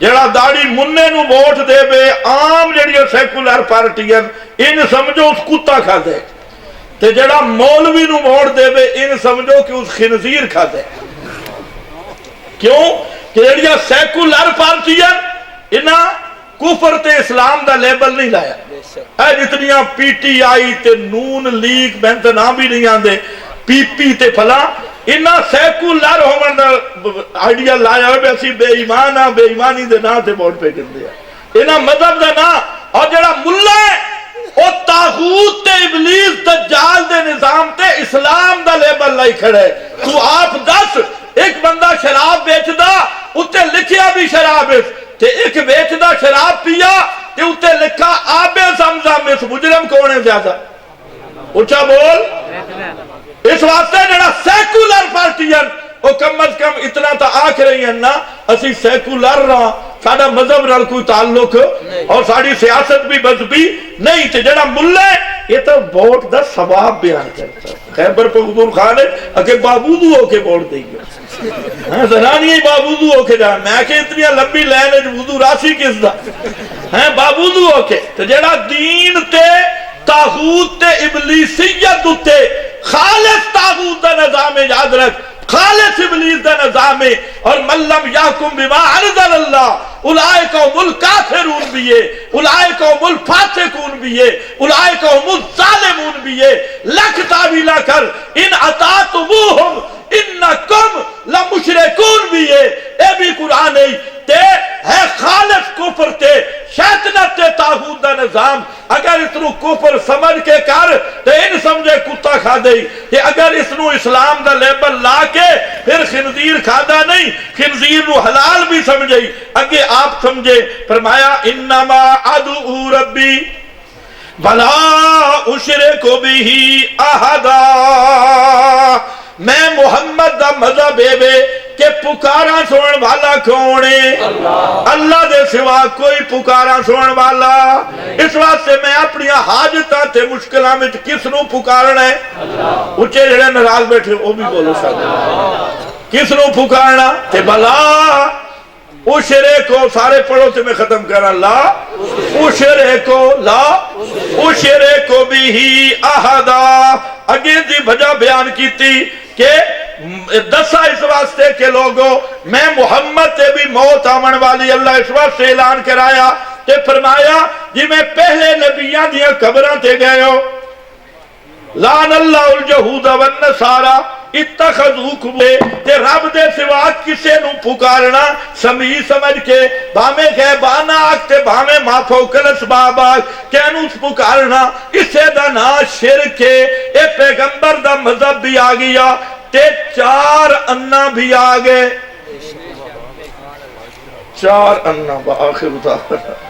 جڑا داڑی مننے نو ووٹ دے بے عام جڑی سیکولر پارٹیاں ان سمجھو اس کتا کھا دے تے جڑا مولوی نو ووٹ دے بے ان سمجھو کہ اس خنزیر کھا دے، کیوں کہ جڑیاں سیکولر پارٹیاں انہاں کفر تے اسلام دا لیبل نہیں لایا، اے جتنیاں پی ٹی آئی تے نون لیگ بہن تے نام بھی نہیں آندے پی پی تے پھلا انہاں سیکولر ہومن دا آئیڈیا لایا ہوئے اسی بے ایمان ہاں بے ایمانی دے نا تے ووٹ پہ کر دیا، انہاں مذہب دا نا اور جڑا ملہ ہے او طاغوت تے ابلیس دجال دے نظام تے اسلام دا لیبل لائی کھڑے، تو آپ دس ایک بندہ شراب بیچ دا اتے لکھیا بھی شراب اس تے ایک بیچ دا شراب پیا تے اتے لکھا آب زمزم اس مجرم کون ہے زیادہ اچھا بول، اس واسطے جڑا سیکولر پارٹیاں وہ کم از کم اتنا تا آکھ رہی ہیں نا اسی سیکولر رہا ساڑھا مذہب نال کوئی تعلق اور ساڑھی سیاست بھی مذہبی نہیں تے جڑا ملہ ہے یہ تو ووٹ دا ثواب بیان کرتا خیبر پختونخوا نے اگر بابودو ہو کے ووٹ دیں گے زنانی بابودو ہو کے جان میں کہ اتنی لمبی لین ہے وضو راسی کس دا بابودو ہو کے تو جڑا دین تے طاغوت تے ابلیسیت تے خالص طاغوت دا نظام یاد رکھ خالص ابلیس دا نظام ہے اور من لم یحکم بما انزل اللہ اولئک هم الکافرون بھی ہے اولئک هم الفاسقون بھی ہے اولئک هم الظالمون بھی ہے لکھ تعویلہ کر ان اطاعتموہم انکم لمشرکون بھی ہے اے بھی قرآن ہے تے ہے خالص کفر تے شیطنت تے طاغوت دا نظام اگر اس نو کفر سمجھ کے کر تے ان سمجھے کتا کھا دے کہ اگر اس نو اسلام دا لیبل لا کے پھر خنزیر کھادا نہیں خنزیر نو حلال بھی سمجھے اگے آپ سمجھے فرمایا انما ادعو ربی ولا اشرک بہ احدا میں محمد دا مذہب بے کہ پکارا سوڑن والا کونے اللہ دے سوا کوئی پکارا سوڑن والا اس واسطے میں اپنی حاجتاں تے مشکلہ میں کس نو پکارنا ہے اچھے جڑے نراز بیٹھے وہ بھی بولو ساتھ کس نو پکارنا تے بلا اشرے کو سارے پڑھو تے میں ختم کرنا لا اشرے کو لا اشرے کو بھی ہی احدا اگے دی بھجا بیان کی تھی کہ دسا اس واسطے کے لوگوں میں محمد تے بھی موت آمن والی اللہ اس واسطے اعلان کرایا تے فرمایا جی میں پہلے نبیان دیا قبران تے گئے ہو لعن اللہ الجہود والنصارى اتخذوکم تے رب دے سوا کسے نو پکارنا سمیع سمجھ کے بھامے غیبانہ آکتے بھامے ما فوق الاسباب کینو پکارنا اسے دا نا شرک اے پیغمبر دا مذہب بھی آگیا تے چار انہ بھی آگے چار انہ بآخر اتار